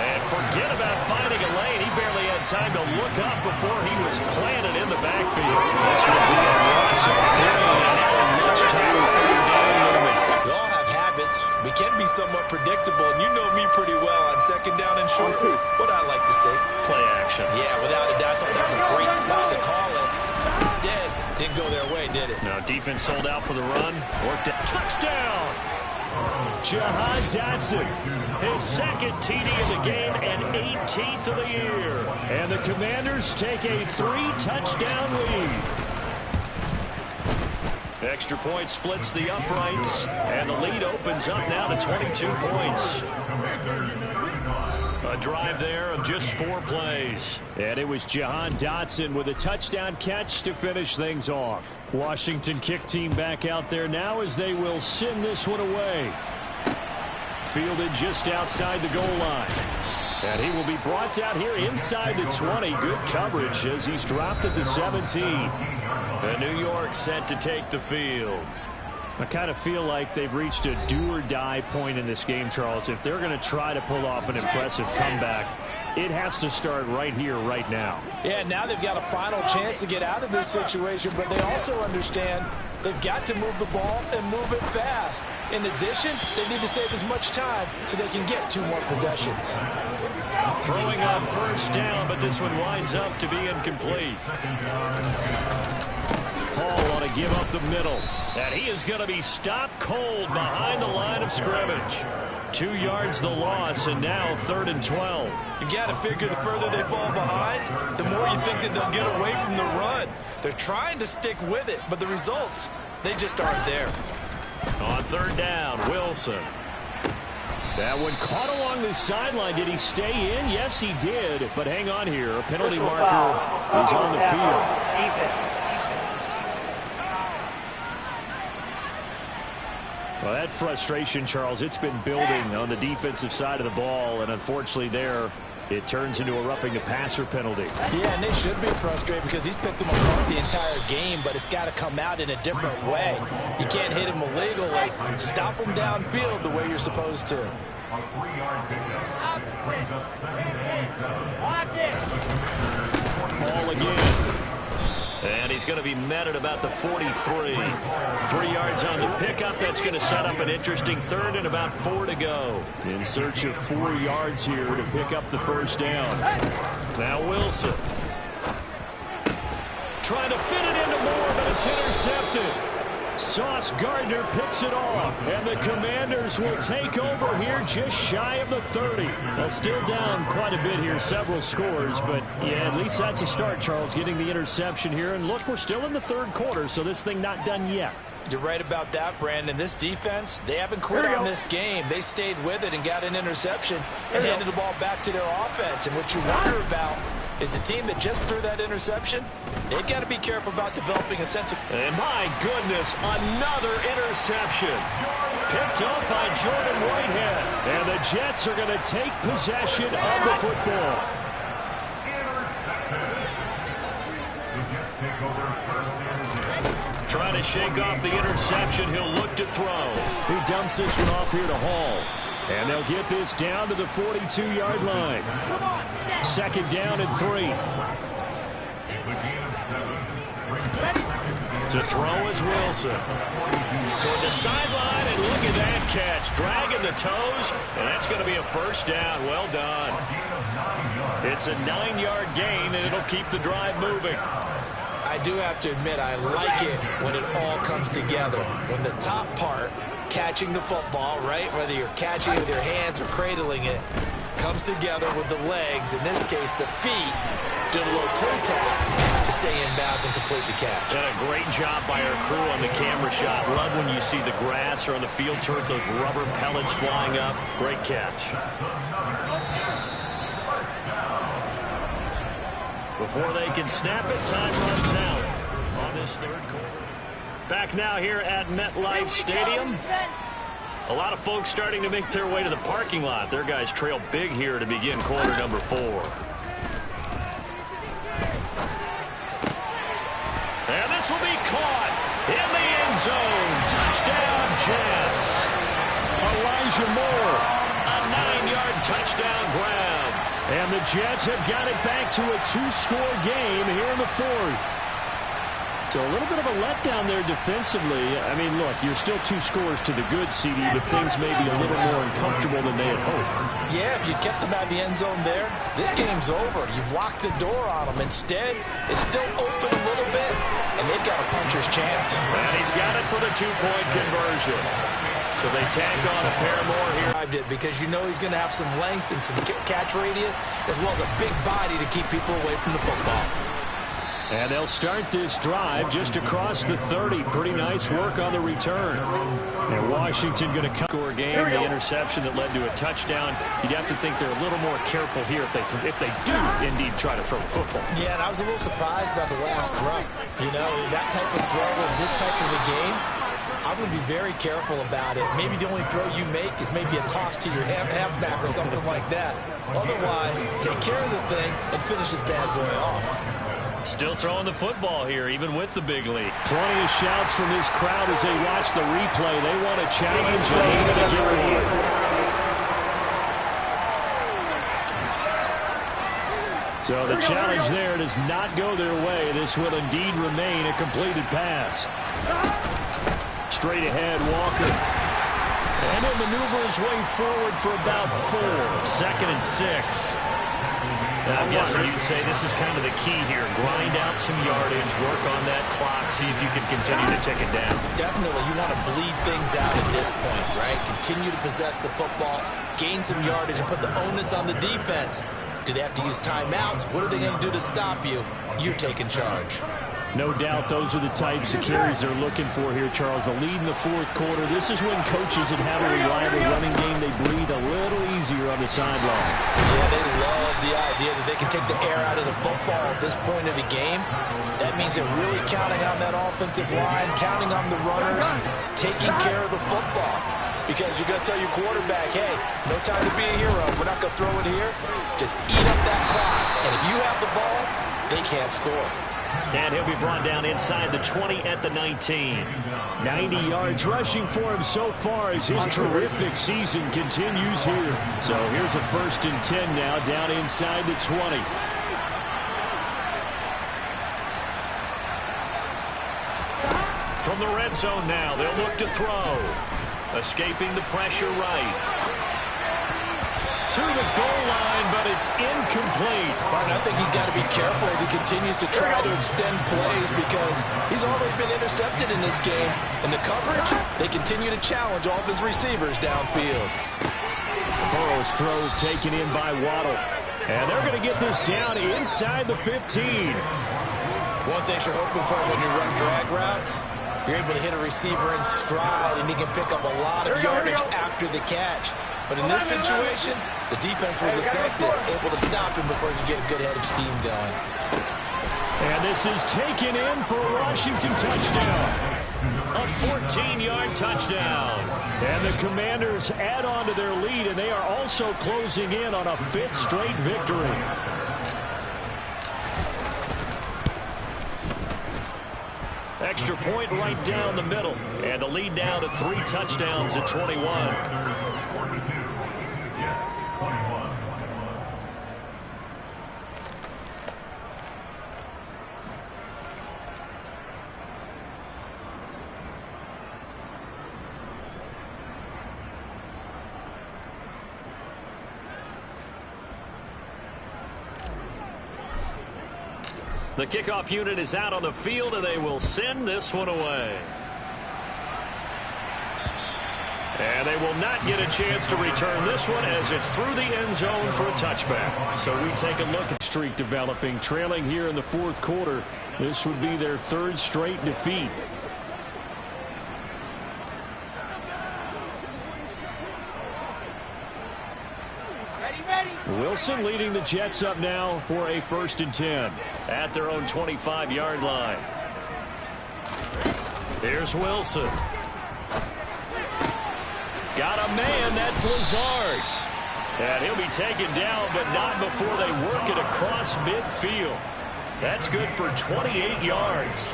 And forget about finding a lane. He barely had time to look up before he was planted in the backfield. This will be a loss of 3 and not much time for 3rd down movement. We all have habits defense, we can be somewhat predictable, and you know me pretty well on second down and short. What I like to say. Play action. Yeah, without a doubt. I thought that was a great spot to call it. Instead, didn't go their way, did it? No, defense sold out for the run. Worked it. Touchdown! Jahan Dotson, his second TD of the game and 18th of the year. And the Commanders take a 3-touchdown lead. Extra point splits the uprights, and the lead opens up now to 22 points. A drive there of just 4 plays. And it was Jahan Dotson with a touchdown catch to finish things off. Washington kick team back out there now as they will send this one away. Fielded just outside the goal line. And he will be brought down here inside the 20. Good coverage as he's dropped at the 17. And New York set to take the field. I kind of feel like they've reached a do-or-die point in this game, Charles. If they're going to try to pull off an impressive comeback, it has to start right here, right now. Yeah, now they've got a final chance to get out of this situation, but they also understand they've got to move the ball and move it fast. In addition, they need to save as much time so they can get 2 more possessions. Throwing on first down, but this one winds up to be incomplete. Hall on a give up the middle. And he is going to be stopped cold behind the line of scrimmage. 2 yards the loss, and now 3rd and 12. You've got to figure the further they fall behind, the more you think that they'll get away from the run. They're trying to stick with it, but the results, they just aren't there. On 3rd down, Wilson. That one caught along the sideline. Did he stay in? Yes, he did. But hang on here. A penalty marker is on the field. Well, that frustration, Charles, it's been building on the defensive side of the ball, and unfortunately there it turns into a roughing the passer penalty. Yeah, and they should be frustrated because he's picked them apart the entire game, but it's got to come out in a different way. You can't hit him illegally. Stop him downfield the way you're supposed to. Ball again. And he's going to be met at about the 43. 3 yards on the pickup. That's going to set up an interesting 3rd and about 4 to go. In search of 4 yards here to pick up the first down. Now Wilson. Trying to fit it into Moore, but it's intercepted. Sauce Gardner picks it off, and the Commanders will take over here just shy of the 30. Well, still down quite a bit here, several scores, but yeah, at least that's a start, Charles, getting the interception here. And look, we're still in the 3rd quarter, so this thing not done yet. You're right about that, Brandon. This defense, they haven't quit on this game. They stayed with it and got an interception and handed the ball back to their offense. And what you wonder about is the team that just threw that interception, they've got to be careful about developing a sense of... And my goodness, another interception. Picked up by Jordan Whitehead. And the Jets are going to take possession of the football. Trying to shake off the interception. He'll look to throw. He dumps this one off here to Hall. And they'll get this down to the 42-yard line. 2nd down and 3. To throw is Wilson. Toward the sideline, and look at that catch. Dragging the toes, and that's going to be a first down. Well done. It's a 9-yard gain, and it'll keep the drive moving. I do have to admit, I like it when it all comes together. When the top part, catching the football, right, whether you're catching it with your hands or cradling it, comes together with the legs, in this case the feet, doing a little toe tap to stay in bounds and complete the catch. And a great job by our crew on the camera shot. Love when you see the grass or on the field turf, those rubber pellets flying up. Great catch. Before they can snap it, time runs out on this 3rd quarter. Back now here at MetLife Stadium. A lot of folks starting to make their way to the parking lot. Their guys trail big here to begin quarter number 4. And this will be caught in the end zone. Touchdown, Jets. Elijah Moore, a 9-yard touchdown grab. And the Jets have got it back to a 2-score game here in the 4th. So a little bit of a letdown there defensively. I mean, look, you're still 2 scores to the good, CD, but things may be a little more uncomfortable than they had hoped. Yeah, if you kept them out of the end zone there, this game's over. You've locked the door on them. Instead, it's still open a little bit, and they've got a puncher's chance. And he's got it for the 2-point conversion. So they tack on a pair more here. Because you know he's going to have some length and some catch radius, as well as a big body to keep people away from the football. And they'll start this drive just across the 30. Pretty nice work on the return. And Washington going to score game. The interception that led to a touchdown. You'd have to think they're a little more careful here if they do indeed try to throw the football. Yeah, and I was a little surprised by the last throw. You know, that type of throw in this type of a game, I'm going to be very careful about it. Maybe the only throw you make is maybe a toss to your halfback or something like that. Otherwise, take care of the thing and finish this bad boy off. Still throwing the football here, even with the big lead. Plenty of shouts from this crowd as they watch the replay. They want a challenge, and they're going to give it here. So the challenge there does not go their way. This will indeed remain a completed pass. Straight ahead, Walker. And he'll maneuver his way forward for about 4. 2nd and 6. I'm guessing you'd say this is kind of the key here. Grind out some yardage, work on that clock, see if you can continue to tick it down. Definitely, you want to bleed things out at this point, right? Continue to possess the football, gain some yardage, and put the onus on the defense. Do they have to use timeouts? What are they going to do to stop you? You're taking charge. No doubt those are the types of carries they're looking for here, Charles. The lead in the 4th quarter. This is when coaches that have a reliable running game, they breathe a little easier on the sideline. Yeah, they love the idea that they can take the air out of the football at this point of the game. That means they're really counting on that offensive line, counting on the runners, taking care of the football. Because you're going to tell your quarterback, hey, no time to be a hero. We're not going to throw it here. Just eat up that clock. And if you have the ball, they can't score. And he'll be brought down inside the 20 at the 19. 90 yards rushing for him so far as his terrific season continues here. So here's a 1st and 10 now down inside the 20. From the red zone now, they'll look to throw. Escaping the pressure right. To the goal line, but it's incomplete. Martin, I think he's got to be careful as he continues to try to extend plays because he's already been intercepted in this game. In the coverage, they continue to challenge all of his receivers downfield. Burrow's throws taken in by Waddle. And they're going to get this down inside the 15. One thing you're hoping for when you run drag routes, you're able to hit a receiver in stride, and he can pick up a lot of yardage after the catch. But in this situation, the defense was effective, able to stop him before he could get a good head of steam going. And this is taken in for a Washington touchdown. A 14-yard touchdown. And the Commanders add on to their lead, and they are also closing in on a 5th straight victory. Extra point right down the middle. And the lead now to 3 touchdowns at 21. The kickoff unit is out on the field, and they will send this one away. And they will not get a chance to return this one as it's through the end zone for a touchback. So we take a look at streak developing. Trailing here in the 4th quarter. This would be their 3rd straight defeat. Wilson leading the Jets up now for a 1st and 10 at their own 25-yard line. Here's Wilson. Got a man, that's Lazard. And he'll be taken down, but not before they work it across midfield. That's good for 28 yards.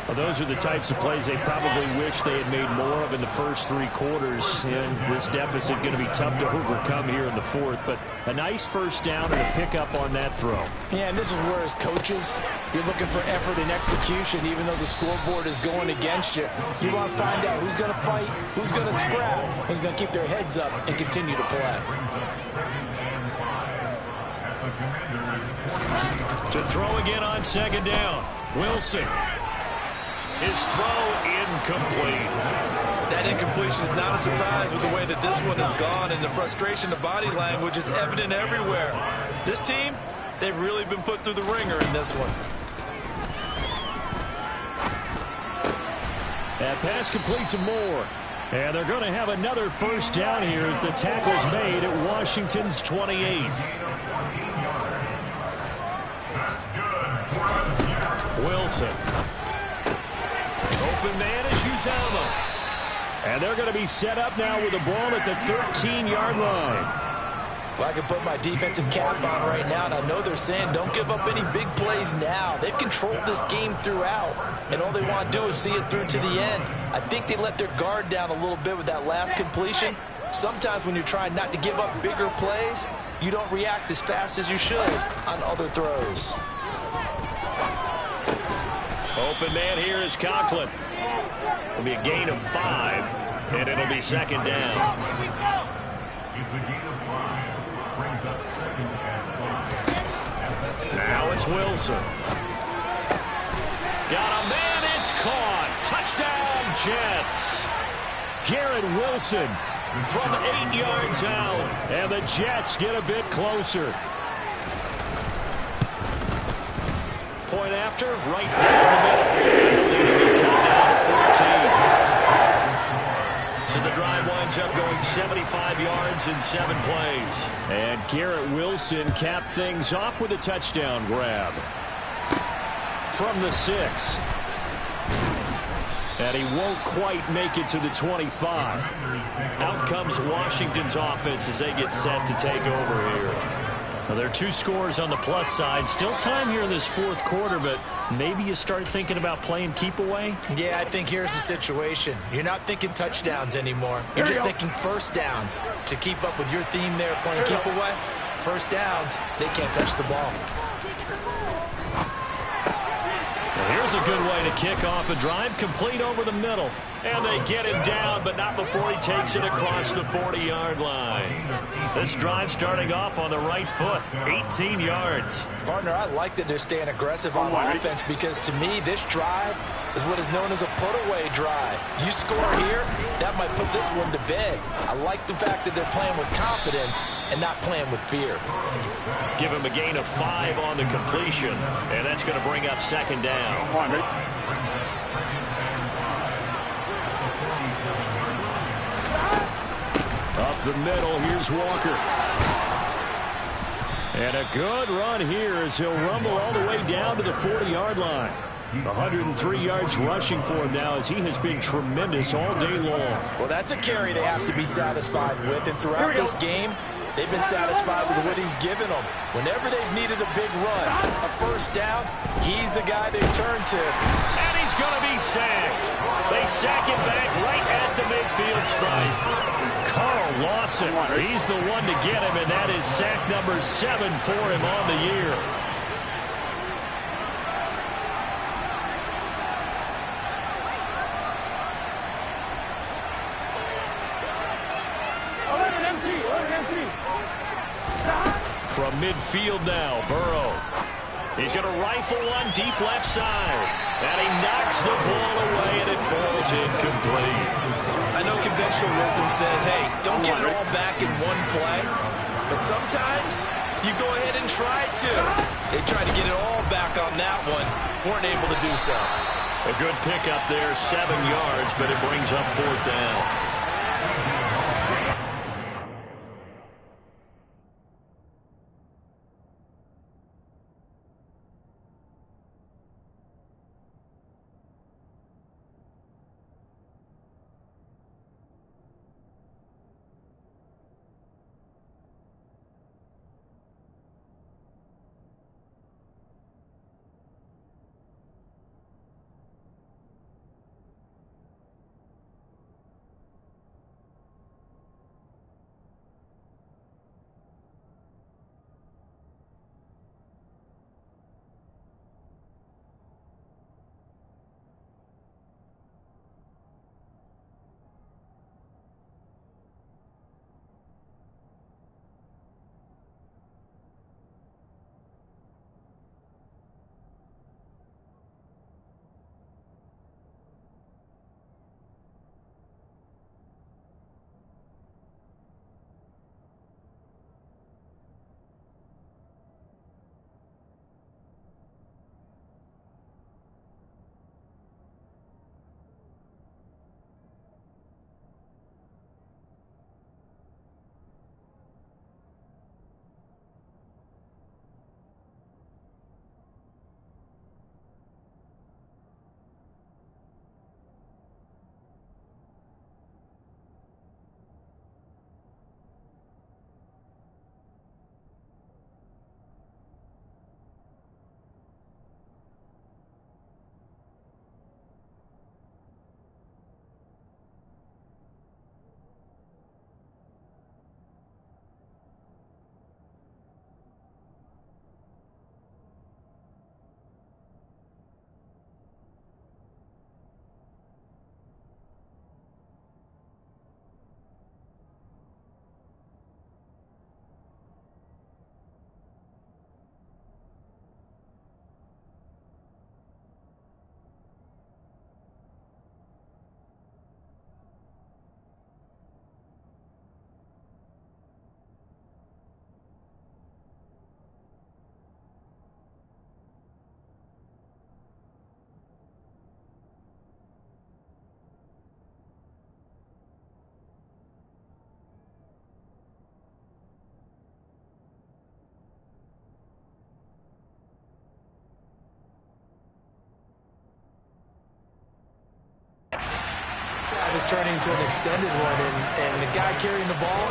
Well, those are the types of plays they probably wish they had made more of in the first 3 quarters. And this deficit going to be tough to overcome here in the 4th. But a nice first down and a pickup on that throw. Yeah, and this is where as coaches, you're looking for effort and execution, even though the scoreboard is going against you. You want to find out who's going to fight, who's going to scrap, who's going to keep their heads up and continue to play. To throw again on 2nd down. Wilson. His throw incomplete. That incompletion is not a surprise with the way that this one has gone, and the frustration, the body language is evident everywhere. This team, they've really been put through the ringer in this one. That pass complete to Moore. And they're going to have another first down here as the tackle's made at Washington's 28. Wilson. Open man is Uzama. And they're going to be set up now with the ball at the 13-yard line. Well, I can put my defensive cap on right now, and I know they're saying don't give up any big plays now. They've controlled this game throughout, and all they want to do is see it through to the end. I think they let their guard down a little bit with that last completion. Sometimes when you're trying not to give up bigger plays, you don't react as fast as you should on other throws. Open man here is Conklin. It'll be a gain of 5, and it'll be 2nd down. Now it's Wilson. Got a man, it's caught. Touchdown, Jets. Garrett Wilson from 8 yards out, and the Jets get a bit closer. Point after, right down the middle. And the lead will be cut down to 14. So the drive winds up going 75 yards in 7 plays. And Garrett Wilson capped things off with a touchdown grab. From the 6. And he won't quite make it to the 25. Out comes Washington's offense as they get set to take over here. Well, there are 2 scores on the plus side. Still time here in this 4th quarter, but maybe you start thinking about playing keep away? Yeah, I think here's the situation. You're not thinking touchdowns anymore. You're just thinking first downs. To keep up with your theme there, playing keep away, first downs, they can't touch the ball. Well, here's a good way to kick off a drive, complete over the middle. And they get him down, but not before he takes it across the 40-yard line. This drive starting off on the right foot, 18 yards. Partner, I like that they're staying aggressive on offense because to me, this drive is what is known as a put-away drive. You score here, that might put this one to bed. I like the fact that they're playing with confidence and not playing with fear. Give him a gain of 5 on the completion, and that's going to bring up 2nd down. Up the middle, here's Walker. And a good run here as he'll rumble all the way down to the 40-yard line. 103 yards rushing for him now as he has been tremendous all day long. Well, that's a carry they have to be satisfied with. And throughout this game, they've been satisfied with what he's given them. Whenever they've needed a big run, a first down, he's the guy they've turned to. And he's going to be sacked. They sack him back right at the midfield stripe. Carl Lawson, he's the one to get him, and that is sack number 7 for him on the year. From midfield now, Burrow. He's going to rifle one deep left side. And he knocks the ball away, and it falls incomplete. I know conventional wisdom says, hey, don't get it all back in one play. But sometimes you go ahead and try to. They tried to get it all back on that one. Weren't able to do so. A good pickup there, 7 yards, but it brings up 4th down. is turning into an extended one, and the guy carrying the ball,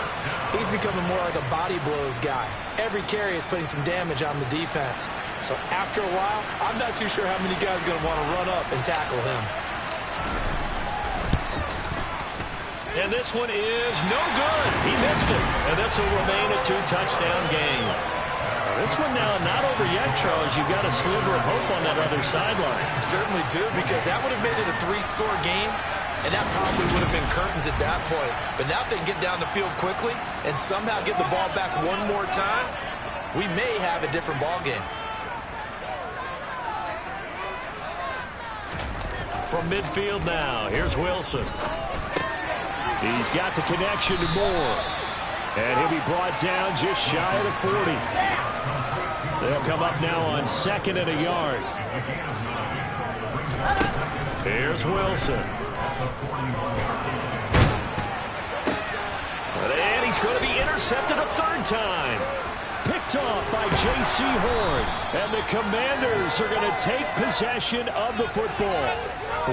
he's becoming more like a body blows guy. Every carry is putting some damage on the defense. So after a while, I'm not too sure how many guys are going to want to run up and tackle him. And this one is no good. He missed it. And this will remain a 2-touchdown game. This one now not over yet, Charles. You've got a sliver of hope on that other sideline. Certainly do, because that would have made it a 3-score game, and that probably would have been curtains at that point. But now if they can get down the field quickly and somehow get the ball back one more time, we may have a different ball game. From midfield now, here's Wilson. He's got the connection to Moore. And he'll be brought down just shy of the 40. They'll come up now on 2nd and a yard. Here's Wilson. And he's going to be intercepted a 3rd time. Picked off by J.C. Horn. And the Commanders are going to take possession of the football.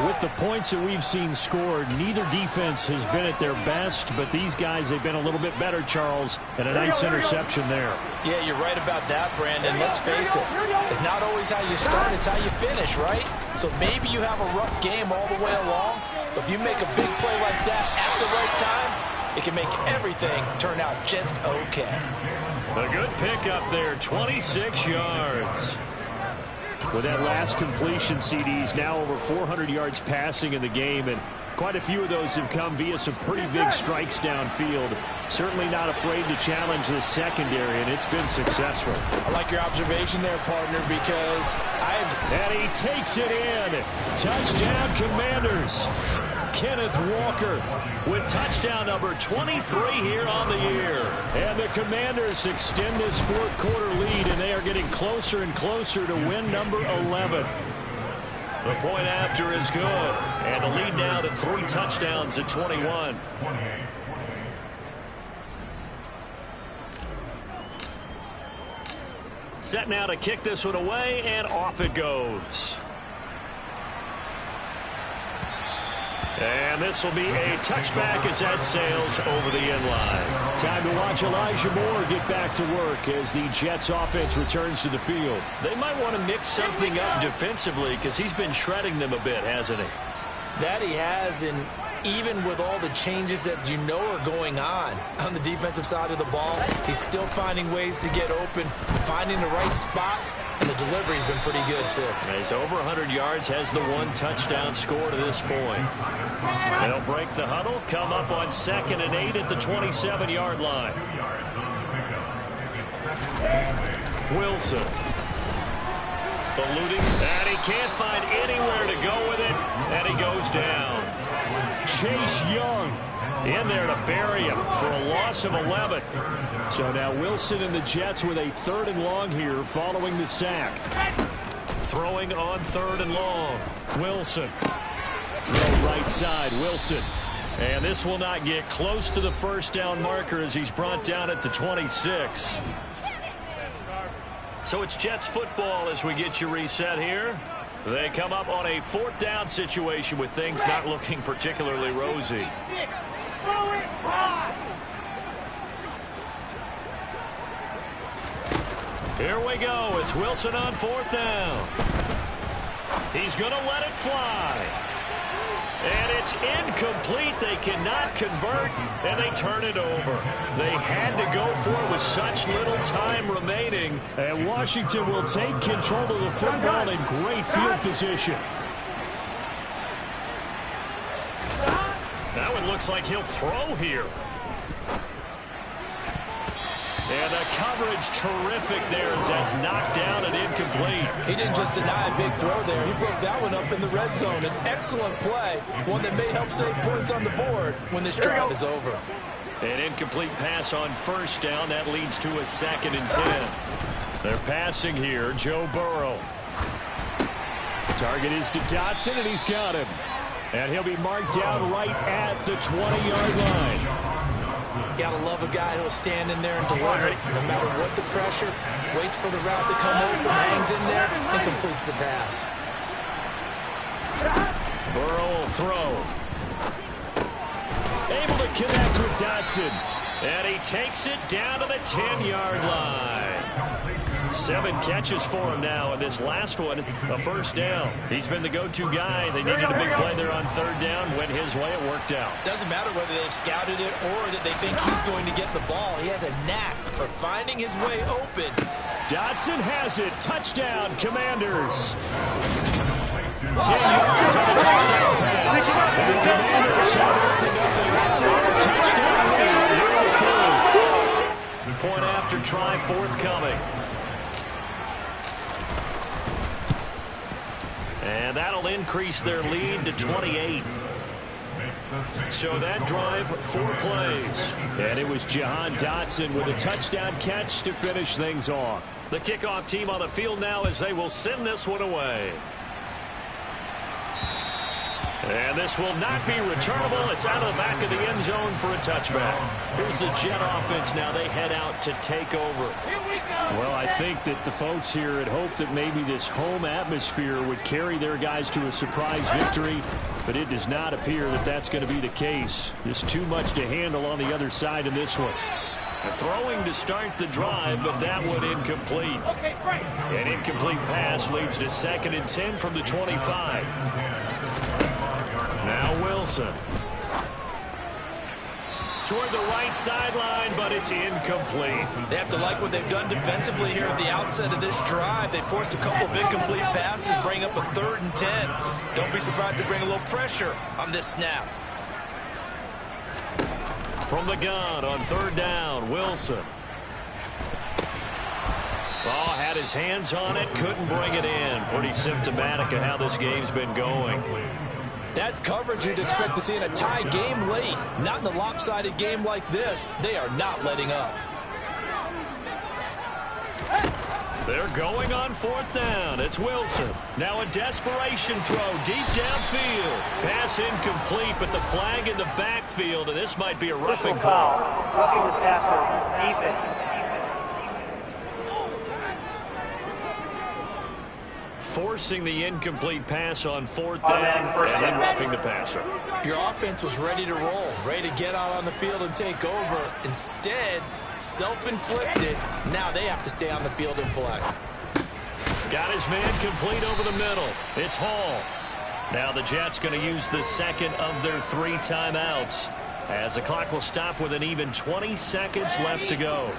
With the points that we've seen scored, neither defense has been at their best, but these guys, they've been a little bit better, Charles, and a nice interception there. Yeah, you're right about that, Brandon. Let's face it. It's not always how you start, it's how you finish, right? So maybe you have a rough game all the way along, but if you make a big play like that at the right time, it can make everything turn out just okay. A good pickup there, 26 yards. With that last completion, CD's now over 400 yards passing in the game, and quite a few of those have come via some pretty big strikes downfield. Certainly not afraid to challenge the secondary, and it's been successful. I like your observation there, partner, because And he takes it in. Touchdown, Commanders. Kenneth Walker with touchdown number 23 here on the year. And the Commanders extend this 4th quarter lead, and they are getting closer and closer to win number 11. The point after is good, and the lead now to 3 touchdowns at 21. Set now to kick this one away, and off it goes. And this will be a touchback as that sails over the end line. Time to watch Elijah Moore get back to work as the Jets offense returns to the field. They might want to mix something up defensively because he's been shredding them a bit, hasn't he? That he has, and even with all the changes that you know are going on the defensive side of the ball, he's still finding ways to get open, finding the right spots, and the delivery's been pretty good too. He's over 100 yards, has the 1 touchdown score to this point. They'll break the huddle, come up on 2nd and 8 at the 27-yard line. Wilson. Eluding, and he can't find anywhere to go with it, and he goes down. Chase Young in there to bury him for a loss of 11. So now Wilson and the Jets with a 3rd and long here following the sack. Throwing on 3rd and long. Wilson. Throw right side, Wilson. And this will not get close to the 1st down marker as he's brought down at the 26. So it's Jets football as we get you reset here. They come up on a 4th down situation with things not looking particularly rosy. Here we go. It's Wilson on 4th down. He's going to let it fly. And it's incomplete. They cannot convert, and they turn it over. They had to go for it with such little time remaining, and Washington will take control of the football in great field position. That one looks like he'll throw here. And the coverage terrific there as that's knocked down and incomplete. He didn't just deny a big throw there. He broke that one up in the red zone. An excellent play, one that may help save points on the board when this drive is over. An incomplete pass on 1st down. That leads to a 2nd and 10. They're passing here. Joe Burrow. Target is to Dotson, and he's got him. And he'll be marked down right at the 20-yard line. Gotta love a guy who'll stand in there and deliver no matter what the pressure, waits for the route to come open, hangs in there, and completes the pass. Burrow will throw. Able to connect with Dotson. And he takes it down to the 10-yard line. 7 catches for him now, and this last one, a first down. He's been the go-to guy. They needed a big play there on third down. Went his way. It worked out. Doesn't matter whether they've scouted it or that they think he's going to get the ball. He has a knack for finding his way open. Dotson has it. Touchdown, Commanders. 10 yards on the touchdown pass. And the Commanders have opened up a 4-touchdown lead. Point after try forthcoming. And that'll increase their lead to 28. So that drive, 4 plays. And it was Jahan Dotson with a touchdown catch to finish things off. The kickoff team on the field now as they will send this one away. And this will not be returnable. It's out of the back of the end zone for a touchback. Here's the Jet offense now. They head out to take over. Well, I think that the folks here had hoped that maybe this home atmosphere would carry their guys to a surprise victory, but it does not appear that that's going to be the case. Just too much to handle on the other side in this one. Throwing to start the drive, but that one incomplete. An incomplete pass leads to 2nd and 10 from the 25. Now Wilson. Toward the right sideline, but it's incomplete. They have to like what they've done defensively here at the outset of this drive. They forced a couple of incomplete passes, bring up a 3rd and 10. Don't be surprised to bring a little pressure on this snap. From the gun on 3rd down, Wilson. Oh, had his hands on it, couldn't bring it in. Pretty symptomatic of how this game's been going. That's coverage you'd expect to see in a tie game late. Not in a lopsided game like this. They are not letting up. They're going on 4th down. It's Wilson. Now a desperation throw deep downfield. Pass incomplete, but the flag in the backfield, and this might be a roughing call. Roughing the passer. Defense. Forcing the incomplete pass on 4th down and then roughing the passer. Your offense was ready to roll, ready to get out on the field and take over. Instead, self-inflicted. Now they have to stay on the field and play. Got his man complete over the middle. It's Hall. Now the Jets going to use the 2nd of their 3 timeouts as the clock will stop with an even 20 seconds left to go.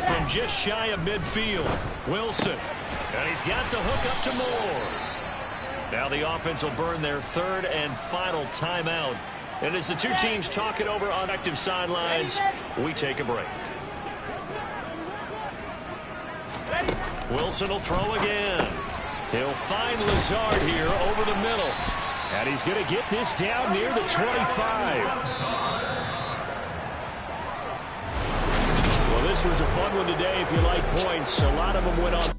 From just shy of midfield, Wilson. And he's got the hook up to Moore. Now the offense will burn their 3rd and final timeout. And as the 2 teams talk it over on active sidelines, we take a break. Wilson will throw again. He'll find Lazard here over the middle. And he's going to get this down near the 25. This was a fun one today if you like points. A lot of them went on